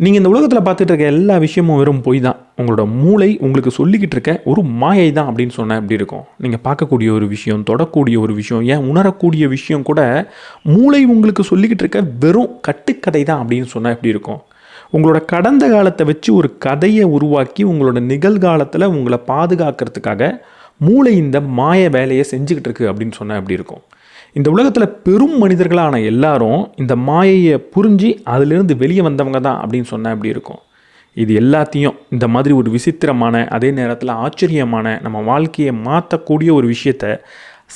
நீங்கள் இந்த உலகத்தில் பார்த்துட்டு இருக்க எல்லா விஷயமும் வெறும் பொய் தான். உங்களோட மூளை உங்களுக்கு சொல்லிக்கிட்டு இருக்க ஒரு மாயை தான் அப்படின்னு சொன்னால் எப்படி இருக்கும்? நீங்கள் பார்க்கக்கூடிய ஒரு விஷயம், தொடக்கூடிய ஒரு விஷயம், ஏன் உணரக்கூடிய விஷயம் கூட மூளை உங்களுக்கு சொல்லிக்கிட்டு இருக்க வெறும் கட்டுக்கதை தான் அப்படின்னு சொன்னால் எப்படி இருக்கும்? உங்களோட கடந்த காலத்தை வச்சு ஒரு கதையை உருவாக்கி உங்களோட நிகழ்காலத்தில் உங்களை பாதுகாக்கிறதுக்காக மூளை இந்த மாய வேலையை செஞ்சுக்கிட்டு இருக்கு அப்படின்னு சொன்னால் எப்படி இருக்கும்? இந்த உலகத்தில் பெரும் மனிதர்களான எல்லாரும் இந்த மாயையை புரிஞ்சு அதிலிருந்து வெளியே வந்தவங்க தான் அப்படின்னு சொன்னால் எப்படி இருக்கும்? இது எல்லாத்தையும் இந்த மாதிரி ஒரு விசித்திரமான அதே நேரத்தில் ஆச்சரியமான நம்ம வாழ்க்கையை மாற்றக்கூடிய ஒரு விஷயத்தை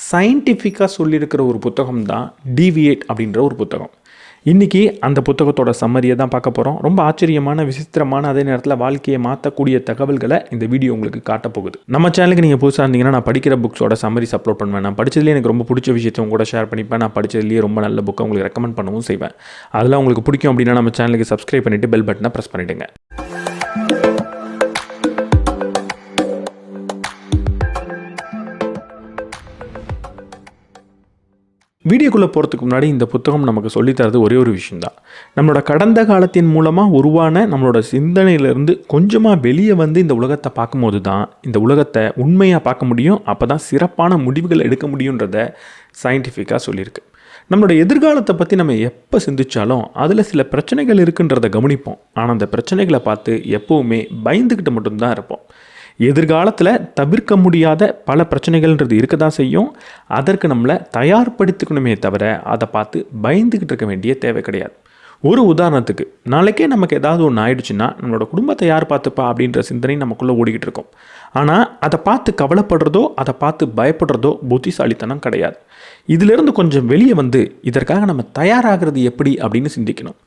சயின்டிஃபிக்காக சொல்லியிருக்கிற ஒரு புத்தகம் தான் டீவியேட் அப்படின்ற ஒரு புத்தகம். இன்றைக்கி அந்த புத்தகத்தோட சம்மரியை தான் பார்க்க போகிறோம். ரொம்ப ஆச்சரியமான விசித்திரமான அதே நேரத்தில் வாழ்க்கையை மாற்றக்கூடிய தகவல்களை இந்த வீடியோ உங்களுக்கு காட்டப்போகுது. நம்ம சேனலுக்கு நீங்கள் புதுசாக இருந்தீங்கன்னா நான் படிக்கிற புக்ஸோட சம்மரிஸ் அப்லோட் பண்ணுவேன். நான் படித்ததுலேயே எனக்கு ரொம்ப பிடிச்ச விஷயத்தை உங்க கூட ஷேர் பண்ணிப்பேன். நான் படித்ததுலேயே ரொம்ப நல்ல புக்கை உங்களுக்கு ரெக்கமெண்ட் பண்ணவும் செய்வேன். அதெல்லாம் உங்களுக்கு பிடிக்கும் அப்படின்னா நம்ம சேனலுக்கு சப்ஸ்கிரைப் பண்ணிவிட்டு பெல் பட்டனை ப்ரெஸ் பண்ணிவிடுங்க. வீடியோக்குள்ளே போகிறதுக்கு முன்னாடி இந்த புத்தகம் நமக்கு சொல்லித்தரது ஒரே ஒரு விஷயந்தான். நம்மளோட கடந்த காலத்தின் மூலமாக உருவான நம்மளோட சிந்தனையிலேருந்து கொஞ்சமாக வெளியே வந்து இந்த உலகத்தை பார்க்கும்போது தான் இந்த உலகத்தை உண்மையாக பார்க்க முடியும். அப்போ தான் சிறப்பான முடிவுகள் எடுக்க முடியுன்றத சயின்டிஃபிக்காக சொல்லியிருக்கு. நம்மளோட எதிர்காலத்தை பற்றி நம்ம எப்போ சிந்திச்சாலும் அதில் சில பிரச்சனைகள் இருக்குன்றதை கவனிப்போம். ஆனால் அந்த பிரச்சனைகளை பார்த்து எப்போவுமே பயந்துக்கிட்டு மட்டும்தான் இருப்போம். எதிர்காலத்தில் தவிர்க்க முடியாத பல பிரச்சனைகள்ன்றது இருக்க தான் செய்யும். அதற்கு நம்மளை தயார்படுத்திக்கணுமே தவிர அதை பார்த்து பயந்துக்கிட்டு இருக்க வேண்டிய தேவை கிடையாது. ஒரு உதாரணத்துக்கு, நாளைக்கே நமக்கு ஏதாவது ஒன்று ஆயிடுச்சுன்னா நம்மளோட குடும்பத்தை யார் பார்த்துப்பா அப்படின்ற சிந்தனை நமக்குள்ளே ஓடிக்கிட்டு இருக்கும். ஆனால் அதை பார்த்து கவலைப்படுறதோ அதை பார்த்து பயப்படுறதோ புத்திசாலித்தனம் கிடையாது. இதிலிருந்து கொஞ்சம் வெளியே வந்து இதற்காக நம்ம தயாராகிறது எப்படி அப்படின்னு சிந்திக்கணும்.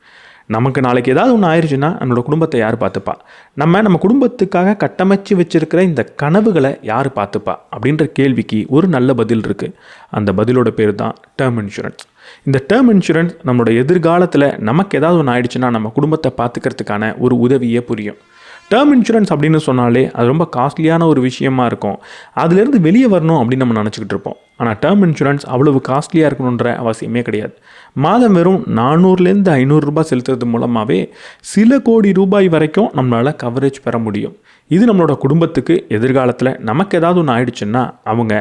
நமக்கு நாளைக்கு ஏதாவது ஒன்று ஆயிடுச்சுன்னா நம்மளோட குடும்பத்தை யார் பார்த்துப்பா? நம்ம குடும்பத்துக்காக கட்டமைச்சு வச்சுருக்கிற இந்த கனவுகளை யார் பார்த்துப்பா அப்படின்ற கேள்விக்கு ஒரு நல்ல பதில் இருக்குது. அந்த பதிலோட பேர் தான் டேர்ம் இன்சூரன்ஸ். இந்த டேர்ம் இன்சூரன்ஸ் நம்மளோட எதிர்காலத்தில் நமக்கு ஏதாவது ஒன்று ஆயிடுச்சுன்னா நம்ம குடும்பத்தை பார்த்துக்கிறதுக்கான ஒரு உதவியே புரியும். டேர்ம் இன்சூரன்ஸ் அப்படின்னு சொன்னாலே அது ரொம்ப காஸ்ட்லியான ஒரு விஷயமா இருக்கும். அதுலேருந்து வெளியே வரணும் அப்படின்னு நம்ம நினச்சிக்கிட்டு இருப்போம். ஆனால் டேர்ம் இன்சூரன்ஸ் அவ்வளவு காஸ்ட்லியாக இருக்கணுன்ற அவசியமே கிடையாது. மாதம் வெறும் 400லேருந்து 500 ரூபாய் செலுத்துறது மூலமாகவே சில கோடி ரூபாய் வரைக்கும் நம்மளால் கவரேஜ் பெற முடியும். இது நம்மளோட குடும்பத்துக்கு எதிர்காலத்தில் நமக்கு ஏதாவது ஒன்று ஆயிடுச்சுன்னா அவங்க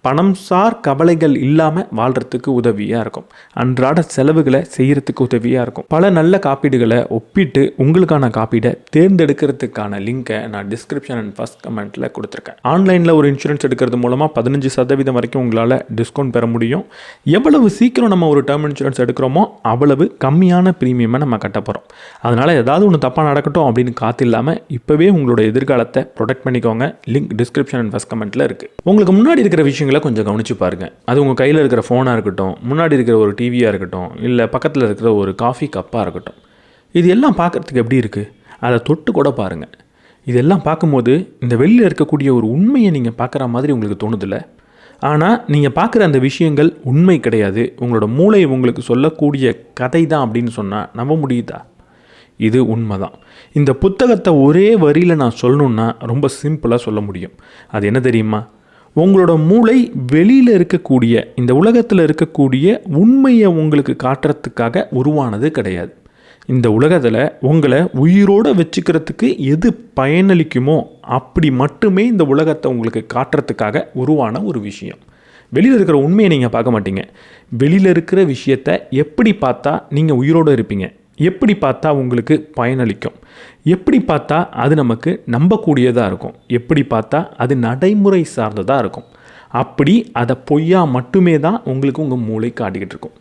பணம் சார் கவலைகள் இல்லாமல் வாழ்கிறதுக்கு உதவியாக இருக்கும். அன்றாட செலவுகளை செய்கிறதுக்கு உதவியாக இருக்கும். பல நல்ல காப்பீடுகளை ஒப்பிட்டு உங்களுக்கான காப்பீடை தேர்ந்தெடுக்கிறதுக்கான லிங்கை நான் டிஸ்கிரிப்ஷன் அண்ட் ஃபர்ஸ்ட் கமெண்ட்டில் கொடுத்துருக்கேன். ஆன்லைனில் ஒரு இன்சூரன்ஸ் எடுக்கிறது மூலமாக 15% வரைக்கும் உங்களால் டிஸ்கவுண்ட் பெற முடியும். எவ்வளவு சீக்கிரம் நம்ம ஒரு டேர்ம் இன்சூரன்ஸ் எடுக்கிறோமோ அவ்வளவு கம்மியான ப்ரீமியமை நம்ம கட்ட போகிறோம். அதனால் ஏதாவது ஒன்று தப்பாக நடக்கட்டும் அப்படின்னு காத்தில்லாமல் இப்போவே உங்களோட எதிர்காலத்தை ப்ரொடெக்ட் பண்ணிக்கோங்க. லிங்க் டிஸ்கிரிப்ஷன் அண்ட் ஃபர்ஸ்ட் கமெண்ட்டில் இருக்குது. உங்களுக்கு முன்னாடி இருக்கிற விஷயங்களை கொஞ்சம் கவனித்து பாருங்கள். அது உங்கள் கையில் இருக்கிற ஃபோனாக இருக்கட்டும், முன்னாடி இருக்கிற ஒரு டிவியாக இருக்கட்டும், இல்லை பக்கத்தில் இருக்கிற ஒரு காஃபி கப்பாக இருக்கட்டும், இது எல்லாம் பார்க்குறதுக்கு எப்படி இருக்குது? அதை தொட்டு கூட பாருங்கள். இதெல்லாம் பார்க்கும்போது இந்த வெளியில் இருக்கக்கூடிய ஒரு உண்மையை நீங்கள் பார்க்குற மாதிரி உங்களுக்கு தோணுதில்லை? ஆனால் நீங்கள் பார்க்குற அந்த விஷயங்கள் உண்மை கிடையாது, உங்களோட மூளை உங்களுக்கு சொல்லக்கூடிய கதை தான் அப்படின்னு சொன்னால் நம்ப முடியுதா? இது உண்மை தான். இந்த புத்தகத்தை ஒரே வரியில் நான் சொல்லணுன்னா ரொம்ப சிம்பிளாக சொல்ல முடியும். அது என்ன தெரியுமா? உங்களோட மூளை வெளியில் இருக்கக்கூடிய இந்த உலகத்தில் இருக்கக்கூடிய உண்மையை உங்களுக்கு காட்டுறதுக்காக உருவானது கிடையாது. இந்த உலகத்தில் உங்களை உயிரோடு வச்சுக்கிறதுக்கு எது பயனளிக்குமோ அப்படி மட்டுமே இந்த உலகத்தை உங்களுக்கு காட்டுறதுக்காக உருவான ஒரு விஷயம். வெளியில் இருக்கிற உண்மையை நீங்கள் பார்க்க மாட்டீங்க. வெளியில் இருக்கிற விஷயத்தை எப்படி பார்த்தா நீங்கள் உயிரோடு இருப்பீங்க, எப்படி பார்த்தா உங்களுக்கு பயனளிக்கும், எப்படி பார்த்தா அது நமக்கு நம்பக்கூடியதாக இருக்கும், எப்படி பார்த்தா அது நடைமுறை சார்ந்ததாக இருக்கும், அப்படி அதை பொய்யா மட்டுமே தான் உங்களுக்கு உங்கள் மூளை காட்டிக்கிட்டு இருக்கும்.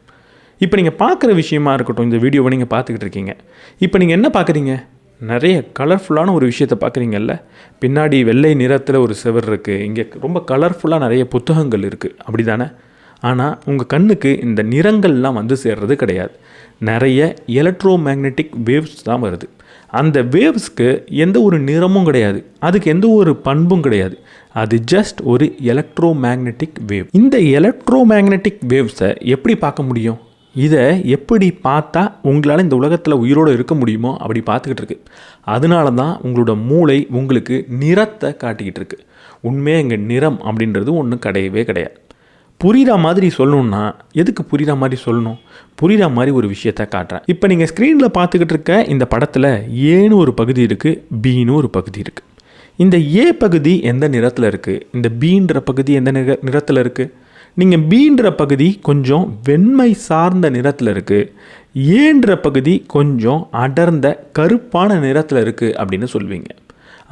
இப்போ நீங்கள் பார்க்குற விஷயமா இருக்கட்டும், இந்த வீடியோவை நீங்கள் பார்த்துக்கிட்டு இருக்கீங்க. இப்போ நீங்கள் என்ன பார்க்குறீங்க? நிறைய கலர்ஃபுல்லான ஒரு விஷயத்தை பார்க்குறீங்கல்ல. பின்னாடி வெள்ளை நிறத்தில் ஒரு செவர் இருக்குது, இங்கே ரொம்ப கலர்ஃபுல்லாக நிறைய புத்தகங்கள் இருக்குது, அப்படி தானே? ஆனால் உங்கள் கண்ணுக்கு இந்த நிறங்கள்லாம் வந்து சேர்றது கிடையாது. நிறைய எலக்ட்ரோ மேக்னெட்டிக் வேவ்ஸ் தான் வருது. அந்த வேவ்ஸ்க்கு எந்த ஒரு நிறமும் கிடையாது, அதுக்கு எந்த ஒரு பண்பும் கிடையாது. அது ஜஸ்ட் ஒரு எலக்ட்ரோ மேக்னெட்டிக் வேவ். இந்த எலக்ட்ரோ மேக்னெட்டிக் வேவ்ஸை எப்படி பார்க்க முடியும்? இதை எப்படி பார்த்தா உங்களால் இந்த உலகத்தில் உயிரோடு இருக்க முடியுமோ அப்படி பார்த்துக்கிட்டு இருக்கு. அதனால தான் உங்களோட மூளை உங்களுக்கு நிறத்தை காட்டிக்கிட்டு இருக்கு. உண்மையாக இங்கே நிறம் அப்படின்றது ஒன்றும் கிடையவே கிடையாது. புரிகிற மாதிரி சொல்லணுன்னா எதுக்கு புரிகிற மாதிரி சொல்லணும்? புரிகிற மாதிரி ஒரு விஷயத்த காட்டுறேன். இப்போ நீங்கள் ஸ்க்ரீனில் பார்த்துக்கிட்டு இருக்க இந்த படத்தில் ஏன்னு ஒரு பகுதி இருக்குது, பின்னு ஒரு பகுதி இருக்குது. இந்த ஏ பகுதி எந்த நிறத்தில் இருக்குது, இந்த பீன்ற பகுதி எந்த நிறத்தில் இருக்குது? நீங்கள் பீன்ற பகுதி கொஞ்சம் வெண்மை சார்ந்த நிறத்தில் இருக்குது, ஏன்ற பகுதி கொஞ்சம் அடர்ந்த கருப்பான நிறத்தில் இருக்குது அப்படின்னு சொல்வீங்க.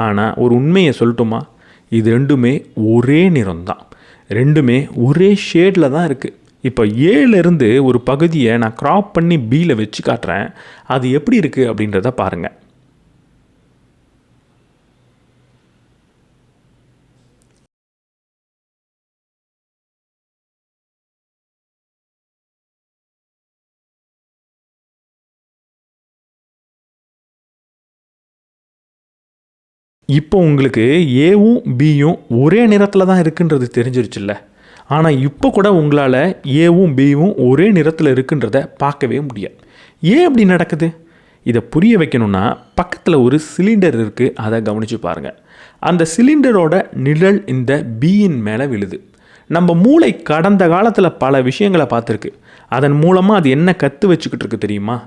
ஆனால் ஒரு உண்மையை சொல்லட்டுமா? இது ரெண்டுமே ஒரே நிறம்தான், ரெண்டுமே ஒரே ஷேடில் தான் இருக்குது. இப்போ ஏலேருந்து ஒரு பகுதியை நான் க்ராப் பண்ணி பியில் வச்சு காட்டுறேன், அது எப்படி இருக்குது அப்படின்றத பாருங்கள். இப்போ உங்களுக்கு ஏவும் பியும் ஒரே நிறத்தில் தான் இருக்குன்றது தெரிஞ்சிருச்சுல்ல. ஆனால் இப்போ கூட உங்களால் ஏவும் பியும் ஒரே நிறத்தில் இருக்குன்றத பார்க்கவே முடியாது. ஏன் அப்படி நடக்குது? இதை புரிய வைக்கணும்னா பக்கத்தில் ஒரு சிலிண்டர் இருக்குது, அதை கவனித்து பாருங்கள். அந்த சிலிண்டரோட நிழல் இந்த பியின் மேலே விழுது. நம்ம மூளை கடந்த காலத்தில் பல விஷயங்களை பார்த்துருக்கு. அதன் மூலமாக அது என்ன கற்று வச்சுக்கிட்டு இருக்கு தெரியுமா?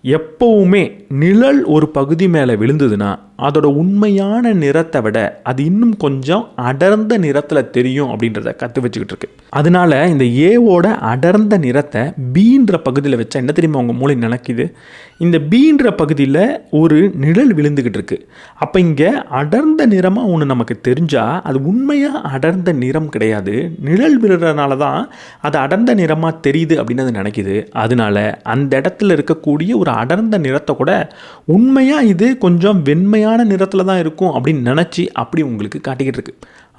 எப்போவுமே நிழல் ஒரு பகுதி மேலே விழுந்ததுன்னா அதோட உண்மையான நிறத்தை விட அது இன்னும் கொஞ்சம் அடர்ந்த நிறத்தில் தெரியும் அப்படின்றத கற்று வச்சுக்கிட்டு இருக்கு. அதனால இந்த ஏவோட அடர்ந்த நிறத்தை பீன்ற பகுதியில் வச்சா என்ன தெரியுமா உங்கள் மூளை நினைக்குது? இந்த பீன்ற பகுதியில் ஒரு நிழல் விழுந்துக்கிட்டு இருக்கு. அப்போ இங்கே அடர்ந்த நிறமாக ஒன்று நமக்கு தெரிஞ்சால் அது உண்மையாக அடர்ந்த நிறம் கிடையாது, நிழல் விழுறதுனால தான் அது அடர்ந்த நிறமாக தெரியுது அப்படின்னு அது நினைக்குது. அதனால அந்த இடத்துல இருக்கக்கூடிய ஒரு அடர்ந்த நிறத்தை கூட உண்மையாக இது கொஞ்சம் வெண்மையான நிறத்தில் தான் இருக்கும் அப்படின்னு நினச்சி அப்படி உங்களுக்கு காட்டிக்கிட்டு இருக்கு.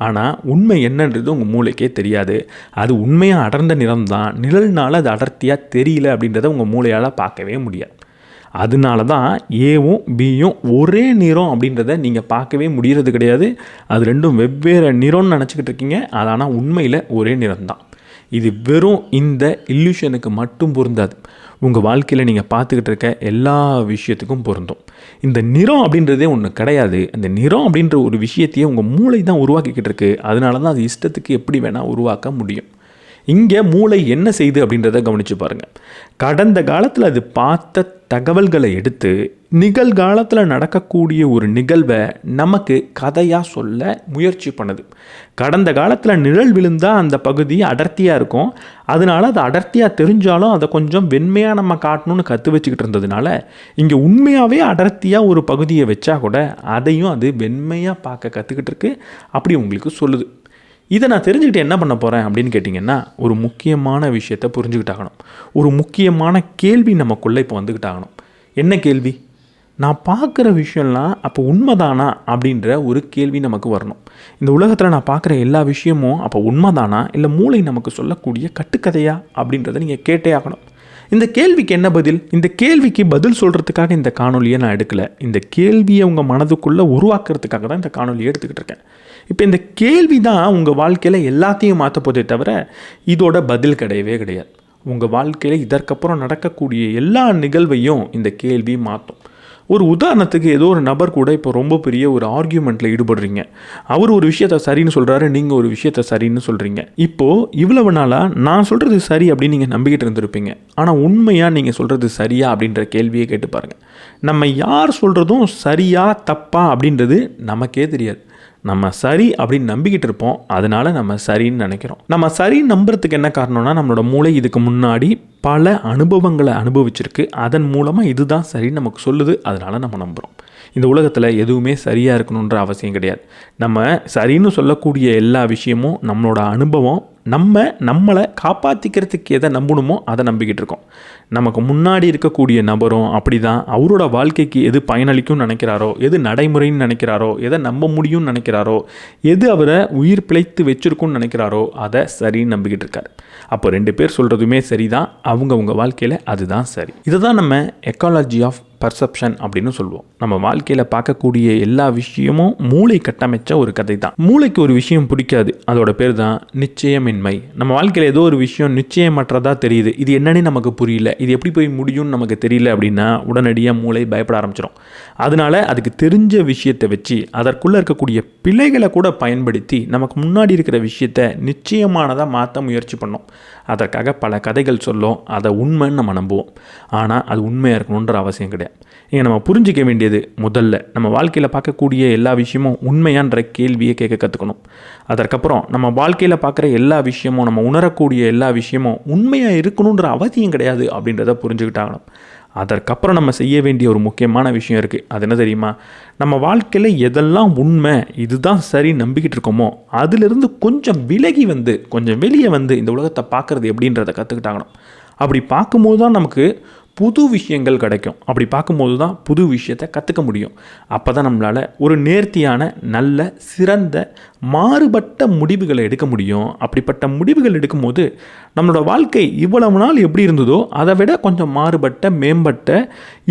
ஆனால் உண்மை என்னன்றது உங்கள் மூளைக்கே தெரியாது. அது உண்மையாக அடர்ந்த நிறம் தான், நிழல்னால அது அடர்த்தியாக தெரியல அப்படின்றத உங்கள் மூளையால் பார்க்கவே முடியாது. அதனால தான் ஏவும் பியும் ஒரே நிறம் அப்படின்றத நீங்கள் பார்க்கவே முடிகிறது கிடையாது. அது ரெண்டும் வெவ்வேறு நிறம்னு நினச்சிக்கிட்டு இருக்கீங்க, அது ஆனால் உண்மையில் ஒரே நிறம்தான். இது வெறும் இந்த இல்லூஷனுக்கு மட்டும் பொருந்தாது, உங்கள் வாழ்க்கையில் நீங்கள் பார்த்துக்கிட்டு இருக்க எல்லா விஷயத்துக்கும் பொருந்தும். இந்த நிறம் அப்படின்றதே ஒன்று கிடையாது. அந்த நிறம் அப்படின்ற ஒரு விஷயத்தையே உங்கள் மூளை தான் உருவாக்கிக்கிட்டு இருக்கு. அதனால தான் அது இஷ்டத்துக்கு எப்படி வேணால் உருவாக்க முடியும். இங்கே மூளை என்ன செய்யுது அப்படின்றத கவனித்து பாருங்கள். கடந்த காலத்தில் அது பார்த்த தகவல்களை எடுத்து நிகழ்காலத்தில் நடக்கக்கூடிய ஒரு நிகழ்வை நமக்கு கதையாக சொல்ல முயற்சி பண்ணுது. கடந்த காலத்தில் நிழல் விழுந்தால் அந்த பகுதி அடர்த்தியாக இருக்கும், அதனால அது அடர்த்தியாக தெரிஞ்சாலும் அதை கொஞ்சம் வெண்மையாக நம்ம காட்டணும்னு கற்று வச்சுக்கிட்டு இருந்ததுனால இங்கே உண்மையாகவே அடர்த்தியாக ஒரு பகுதியை வச்சா கூட அதையும் அது வெண்மையாக பார்க்க கற்றுக்கிட்டு இருக்கு, அப்படி உங்களுக்கு சொல்லுது. இதை நான் தெரிஞ்சுக்கிட்டு என்ன பண்ண போகிறேன் அப்படின்னு கேட்டிங்கன்னா, ஒரு முக்கியமான விஷயத்தை புரிஞ்சுக்கிட்டாகணும். ஒரு முக்கியமான கேள்வி நமக்குள்ளே இப்போ வந்துக்கிட்டாகணும். என்ன கேள்வி? நான் பார்க்குற விஷயம்லாம் அப்போ உண்மைதானா அப்படின்ற ஒரு கேள்வி நமக்கு வரணும். இந்த உலகத்தில் நான் பார்க்குற எல்லா விஷயமும் அப்போ உண்மைதானா, இல்லை மூளை நமக்கு சொல்லக்கூடிய கட்டுக்கதையா அப்படின்றத நீங்கள் கேட்டே ஆகணும். இந்த கேள்விக்கு என்ன பதில்? இந்த கேள்விக்கு பதில் சொல்கிறதுக்காக இந்த காணொலியை நான் எடுக்கலை. இந்த கேள்வியை உங்கள் மனதுக்குள்ளே உருவாக்குறதுக்காக தான் இந்த காணொலியை எடுத்துக்கிட்டு இருக்கேன். இப்போ இந்த கேள்வி தான் உங்கள் வாழ்க்கையில் எல்லாத்தையும் மாற்ற போதே தவிர இதோட பதில் கிடையவே கிடையாது. உங்கள் வாழ்க்கையில் இதற்கப்புறம் நடக்கக்கூடிய எல்லா நிகழ்வையும் இந்த கேள்வி மாற்றும். ஒரு உதாரணத்துக்கு ஏதோ ஒரு நபர் கூட இப்போ ரொம்ப பெரிய ஒரு ஆர்கியூமெண்ட்டில் ஈடுபடுறீங்க. அவர் ஒரு விஷயத்த சரின்னு சொல்கிறாரு, நீங்கள் ஒரு விஷயத்த சரின்னு சொல்கிறீங்க. இப்போது இவ்வளவு நாளாக நான் சொல்கிறது சரி அப்படின்னு நீங்கள் நம்பிக்கிட்டு இருந்திருப்பீங்க. ஆனால் உண்மையாக நீங்கள் சொல்கிறது சரியா அப்படின்ற கேள்வியை கேட்டு பாருங்கள். நம்ம யார் சொல்கிறதும் சரியா தப்பா அப்படின்றது நமக்கே தெரியாது. நம்ம சரி அப்படின்னு நம்பிக்கிட்டு இருப்போம், அதனால நம்ம சரின்னு நினைக்கிறோம். நம்ம சரி நம்புறதுக்கு என்ன காரணம்னா, நம்மளோட மூளை இதுக்கு முன்னாடி பல அனுபவங்களை அனுபவிச்சிருக்கு. அதன் மூலமாக இதுதான் சரின்னு நமக்கு சொல்லுது, அதனால நம்ம நம்புகிறோம். இந்த உலகத்தில் எதுவுமே சரியாக இருக்கணுன்ற அவசியம் கிடையாது. நம்ம சரின்னு சொல்லக்கூடிய எல்லா விஷயமும் நம்மளோட அனுபவம். நம்மளை காப்பாற்றிக்கிறதுக்கு எதை நம்பணுமோ அதை நம்பிக்கிட்டு இருக்கோம். நமக்கு முன்னாடி இருக்கக்கூடிய நபரும் அப்படி தான். அவரோட வாழ்க்கைக்கு எது பயனளிக்கும்னு நினைக்கிறாரோ, எது நடைமுறைன்னு நினைக்கிறாரோ, எதை நம்ப முடியும்னு நினைக்கிறாரோ, எது அவரை உயிர் பிழைத்து வச்சிருக்கும்னு நினைக்கிறாரோ அதை சரின்னு நம்பிக்கிட்டு இருக்காரு. அப்போ ரெண்டு பேர் சொல்கிறதுமே சரி தான், அவங்க வாழ்க்கையில் அதுதான் சரி. இதை தான் நம்ம எக்காலஜி ஆஃப் பர்செப்ஷன் அப்படின்னு சொல்லுவோம். நம்ம வாழ்க்கையில் பார்க்கக்கூடிய எல்லா விஷயமும் மூளை கட்டமைச்ச ஒரு கதை தான். மூளைக்கு ஒரு விஷயம் பிடிக்காது, அதோட பேர் தான் நிச்சயமின்மை. நம்ம வாழ்க்கையில் ஏதோ ஒரு விஷயம் நிச்சயமற்றதாக தெரியுது, இது என்னன்னு நமக்கு புரியல, இது எப்படி போய் முடியும்னு நமக்கு தெரியல அப்படின்னா உடனடியாக மூளை பயப்பட ஆரம்பிச்சிடும். அதனால அதுக்கு தெரிஞ்ச விஷயத்தை வச்சு அதற்குள்ளே இருக்கக்கூடிய பிழைகளை கூட பயன்படுத்தி நமக்கு முன்னாடி இருக்கிற விஷயத்தை நிச்சயமானதாக மாற்ற முயற்சி பண்ணோம். அதற்காக பல கதைகள் சொல்லும், அதை உண்மைன்னு நம்ம நம்புவோம். ஆனால் அது உண்மையாக இருக்கணுன்ற அவசியம் கிடையாது. இங்கே நம்ம புரிஞ்சிக்க வேண்டியது, முதல்ல நம்ம வாழ்க்கையில் பார்க்கக்கூடிய எல்லா விஷயமும் உண்மையான்ற கேள்வியை கேட்க கற்றுக்கணும். அதற்கப்புறம் நம்ம வாழ்க்கையில் பார்க்குற எல்லா விஷயமும், நம்ம உணரக்கூடிய எல்லா விஷயமும் உண்மையாக இருக்கணுன்ற அவசியம் கிடையாது அப்படின்றத புரிஞ்சுக்கிட்டாகணும். அதற்கப்புறம் நம்ம செய்ய வேண்டிய ஒரு முக்கியமான விஷயம் இருக்குது. அது என்ன தெரியுமா? நம்ம வாழ்க்கையில் எதெல்லாம் உண்மை, இதுதான் சரி நம்பிக்கிட்டு இருக்கோமோ அதிலிருந்து கொஞ்சம் விலகி வந்து, கொஞ்சம் வெளியே வந்து இந்த உலகத்தை பார்க்குறது எப்படின்றத கற்றுக்கிட்டாகணும். அப்படி பார்க்கும்போது தான் நமக்கு புது விஷயங்கள் கிடைக்கும். அப்படி பார்க்கும்போது தான் புது விஷயத்தை கற்றுக்க முடியும். அப்போ தான் நம்மளால் ஒரு நேர்த்தியான, நல்ல, சிறந்த, மாறுபட்ட முடிவுகளை எடுக்க முடியும். அப்படிப்பட்ட முடிவுகள் எடுக்கும்போது நம்மளோட வாழ்க்கை இவ்வளவு நாள் எப்படி இருந்ததோ அதை விட கொஞ்சம் மாறுபட்ட, மேம்பட்ட,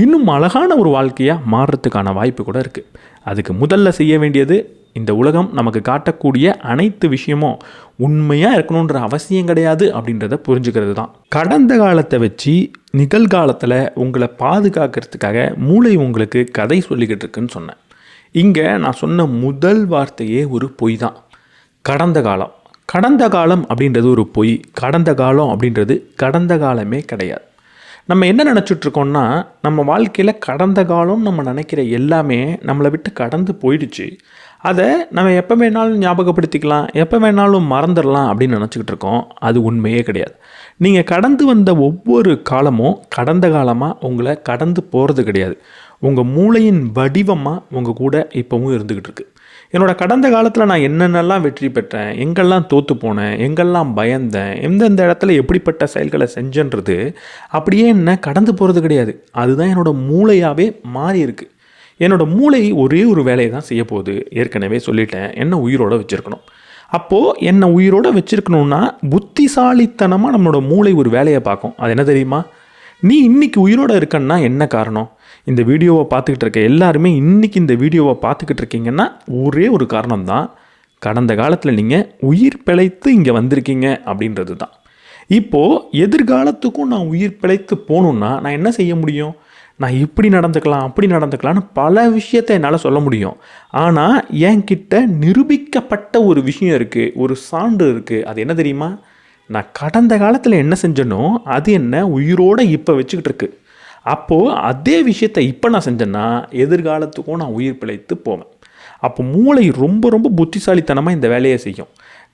இன்னும் அழகான ஒரு வாழ்க்கையாக மாறுறதுக்கான வாய்ப்பு கூட இருக்குது. அதுக்கு முதல்ல செய்ய வேண்டியது, இந்த உலகம் நமக்கு காட்டக்கூடிய அனைத்து விஷயமும் உண்மையாக இருக்கணுன்ற அவசியம் கிடையாது அப்படின்றத புரிஞ்சுக்கிறது தான். கடந்த காலத்தை வச்சு நிகழ்காலத்தில் உங்களை பாதுகாக்கிறதுக்காக மூளை உங்களுக்கு கதை சொல்லிக்கிட்டு இருக்குன்னு சொன்னேன். இங்கே நான் சொன்ன முதல் வார்த்தையே ஒரு பொய் தான். கடந்த காலம். கடந்த காலம் அப்படின்றது ஒரு பொய். கடந்த காலம் அப்படின்றது கடந்த காலமே கிடையாது. நம்ம என்ன நினச்சிட்ருக்கோம்னா, நம்ம வாழ்க்கையில் கடந்த காலம் நம்ம நினைக்கிற எல்லாமே நம்மளை விட்டு கடந்து போயிடுச்சு, அதை நம்ம எப்போ வேணாலும் ஞாபகப்படுத்திக்கலாம், எப்போ வேணாலும் மறந்துடலாம் அப்படின்னு நினச்சிக்கிட்டு இருக்கோம். அது உண்மையே கிடையாது. நீங்கள் கடந்து வந்த ஒவ்வொரு காலமும் கடந்த காலமாக உங்களை கடந்து போகிறது கிடையாது. உங்கள் மூளையின் வடிவமாக உங்கள் கூட இப்போவும் இருந்துக்கிட்டு இருக்கு. என்னோடய கடந்த காலத்தில் நான் என்னென்னலாம் வெற்றி பெற்றேன், எங்கெல்லாம் தோற்று போனேன், எங்கெல்லாம் பயந்தேன், எந்தெந்த இடத்துல எப்படிப்பட்ட செயல்களை செஞ்சன்றது அப்படியே என்ன கடந்து போகிறது கிடையாது. அதுதான் என்னோடய மூளையாகவே மாறி இருக்குது. என்னோடய மூளை ஒரே ஒரு வேலையை தான் செய்ய போகுது. ஏற்கனவே சொல்லிட்டேன், என்னை உயிரோடு வச்சுருக்கணும். அப்போது என்னை உயிரோடு வச்சுருக்கணுன்னா புத்திசாலித்தனமாக நம்மளோட மூளை ஒரு வேலையை பார்க்கும். அது என்ன தெரியுமா? நீ இன்றைக்கி உயிரோடு இருக்கன்னா என்ன காரணம்? இந்த வீடியோவை பார்த்துக்கிட்டு இருக்க எல்லாருமே இன்றைக்கி இந்த வீடியோவை பார்த்துக்கிட்டு இருக்கீங்கன்னா ஒரே ஒரு காரணம் தான். கடந்த காலத்தில் நீங்கள் உயிர் பிழைத்து இங்கே வந்திருக்கீங்க அப்படின்றது தான். இப்போது எதிர்காலத்துக்கும் நான் உயிர் பிழைத்து போகணுன்னா நான் என்ன செய்ய முடியும்? நான் இப்படி நடந்துக்கலாம், அப்படி நடந்துக்கலான்னு பல விஷயத்தை என்னால் சொல்ல முடியும். ஆனால் என்கிட்ட நிரூபிக்கப்பட்ட ஒரு விஷயம் இருக்குது, ஒரு சான்று இருக்குது. அது என்ன தெரியுமா? நான் கடந்த காலத்தில் என்ன செஞ்சனோ அது என்ன உயிரோடு இப்போ வச்சுக்கிட்டு இருக்கு. அப்போது அதே விஷயத்தை இப்போ நான் செஞ்சேன்னா எதிர்காலத்துக்கும் நான் உயிர் பிழைத்து போவேன். அப்போ மூளை ரொம்ப ரொம்ப புத்திசாலித்தனமாக இந்த வேலையை செய்யும்.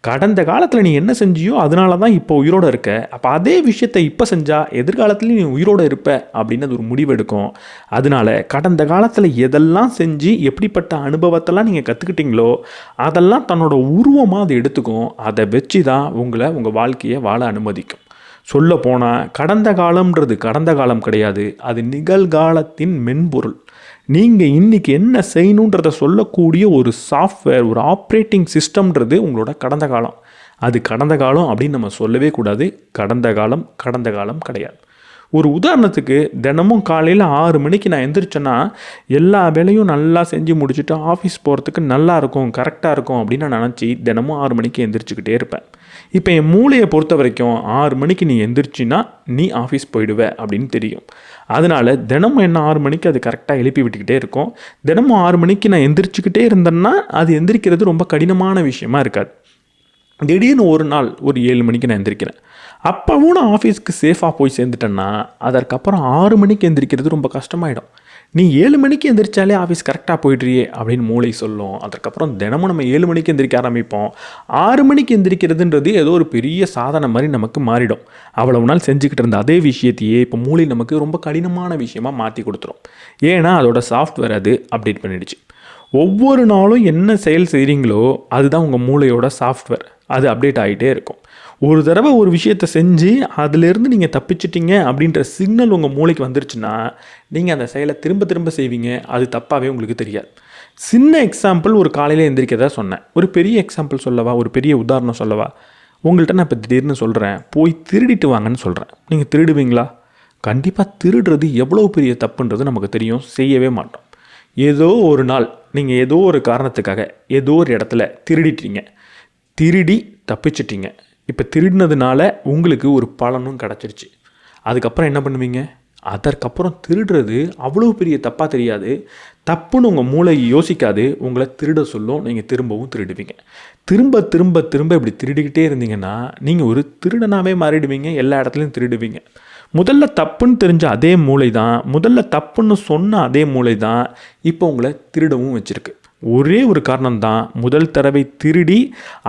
கடந்த காலத்தில் நீ என்ன செஞ்சியோ அதனால தான் இப்போ உயிரோடு இருக்க. அப்போ அதே விஷயத்தை இப்போ செஞ்சால் எதிர்காலத்துலேயும் நீ உயிரோடு இருப்ப அப்படின்னு அது ஒரு முடிவு எடுக்கும். அதனால கடந்த காலத்தில் எதெல்லாம் செஞ்சு எப்படிப்பட்ட அனுபவத்தெல்லாம் நீங்கள் கற்றுக்கிட்டீங்களோ அதெல்லாம் தன்னோட உருவமாக அதை எடுத்துக்கும். அதை வச்சு தான் உங்களை உங்கள் வாழ்க்கையை வாழ அனுமதிக்கும். சொல்ல போனால் கடந்த காலம்ன்றது கடந்த காலம் கிடையாது, அது நிகழ்காலத்தின் மென்பொருள். நீங்கள் இன்றைக்கி என்ன செய்யணுன்றதை சொல்லக்கூடிய ஒரு சாஃப்ட்வேர், ஒரு ஆப்ரேட்டிங் சிஸ்டம்ன்றது உங்களோட கடந்த காலம். அது கடந்த காலம் அப்படின்னு நம்ம சொல்லவே கூடாது. கடந்த காலம் கிடையாது. ஒரு உதாரணத்துக்கு, தினமும் காலையில் 6 மணிக்கு நான் எந்திரிச்சேன்னா எல்லா வேலையும் நல்லா செஞ்சு முடிச்சுட்டு ஆஃபீஸ் போகிறதுக்கு நல்லா இருக்கும், கரெக்டாக இருக்கும் அப்படின்னு நான் நினச்சி தினமும் 6 மணிக்கு எந்திரிச்சிக்கிட்டே இருப்பேன். இப்போ என் மூளையை பொறுத்த வரைக்கும் 6 மணிக்கு நீ எந்திரிச்சின்னா நீ ஆஃபீஸ் போயிடுவ அப்படின்னு தெரியும். அதனால் தினமும் என்ன 6 மணிக்கு அது கரெக்டாக எழுப்பி விட்டுக்கிட்டே இருக்கும். தினமும் 6 மணிக்கு நான் எந்திரிச்சிக்கிட்டே இருந்தேன்னா அது எந்திரிக்கிறது ரொம்ப கடினமான விஷயமா இருக்காது. திடீர்னு ஒரு நாள் ஒரு 7 மணிக்கு நான் எந்திரிக்கிறேன். அப்போவும் நான் ஆஃபீஸ்க்கு சேஃபாக போய் சேர்ந்துட்டேன்னா அதற்கப்புறம் 6 மணிக்கு எந்திரிக்கிறது ரொம்ப கஷ்டமாயிடும். நீ 7 மணிக்கு எந்திரிச்சாலே ஆஃபீஸ் கரெக்டாக போய்ட்றியே அப்படின்னு மூளை சொல்லும். அதற்கப்புறம் தினமும் நம்ம 7 மணிக்கு எந்திரிக்க ஆரம்பிப்போம். 6 மணிக்கு எந்திரிக்கிறதுன்றது ஏதோ ஒரு பெரிய சாதனை மாதிரி நமக்கு மாறிடும். அவ்வளவு நாள் செஞ்சுக்கிட்டு இருந்த அதே விஷயத்தையே இப்போ மூளை நமக்கு ரொம்ப கடினமான விஷயமாக மாற்றி கொடுத்துரும். ஏன்னா அதோட சாஃப்ட்வேர் அது அப்டேட் பண்ணிடுச்சு. ஒவ்வொரு நாளும் என்ன செயல் செய்கிறீங்களோ அதுதான் உங்கள் மூளையோட சாஃப்ட்வேர். அது அப்டேட் ஆகிட்டே இருக்கும். ஒரு தடவை ஒரு விஷயத்தை செஞ்சு அதிலேருந்து நீங்கள் தப்பிச்சிட்டிங்க அப்படின்ற சிக்னல் உங்கள் மூளைக்கு வந்துருச்சுன்னா நீங்கள் அந்த செயலை திரும்ப திரும்ப செய்வீங்க. அது தப்பாகவே உங்களுக்கு தெரியாது. சின்ன எக்ஸாம்பிள், ஒரு காலையில் எந்திரிக்கதான் சொன்னேன். ஒரு பெரிய எக்ஸாம்பிள் சொல்லவா, ஒரு பெரிய உதாரணம் சொல்லவா? உங்கள்கிட்ட நான் இப்போ திடீர்னு சொல்கிறேன், போய் திருடிட்டு வாங்கன்னு சொல்கிறேன். நீங்கள் திருடுவீங்களா? கண்டிப்பாக திருடுறது எவ்வளோ பெரிய தப்புன்றது நமக்கு தெரியும், செய்யவே மாட்டோம். ஏதோ ஒரு நாள் நீங்கள் ஏதோ ஒரு காரணத்துக்காக ஏதோ ஒரு இடத்துல திருடிட்டீங்க, திருடி தப்பிச்சிட்டிங்க. இப்போ திருடினதுனால உங்களுக்கு ஒரு பலனும் கிடச்சிருச்சு. அதுக்கப்புறம் என்ன பண்ணுவீங்க? அதற்கப்புறம் திருடுறது அவ்வளோ பெரிய தப்பாக தெரியாது. தப்புன்னு உங்கள் மூளை யோசிக்காது, உங்களை திருட சொல்லும். நீங்கள் திரும்பவும் திருடுவீங்க. திரும்ப திரும்ப திரும்ப இப்படி திருடிக்கிட்டே இருந்தீங்கன்னா நீங்கள் ஒரு திருடனாகவே மாறிடுவீங்க. எல்லா இடத்துலையும் திருடுவீங்க. முதல்ல தப்புன்னு தெரிஞ்ச அதே மூளை தான், முதல்ல தப்புன்னு சொன்ன அதே மூளை தான் இப்போ உங்களை திருடவும் வச்சுருக்கு. ஒரே ஒரு காரணம் தான், முதல் தடவை திருடி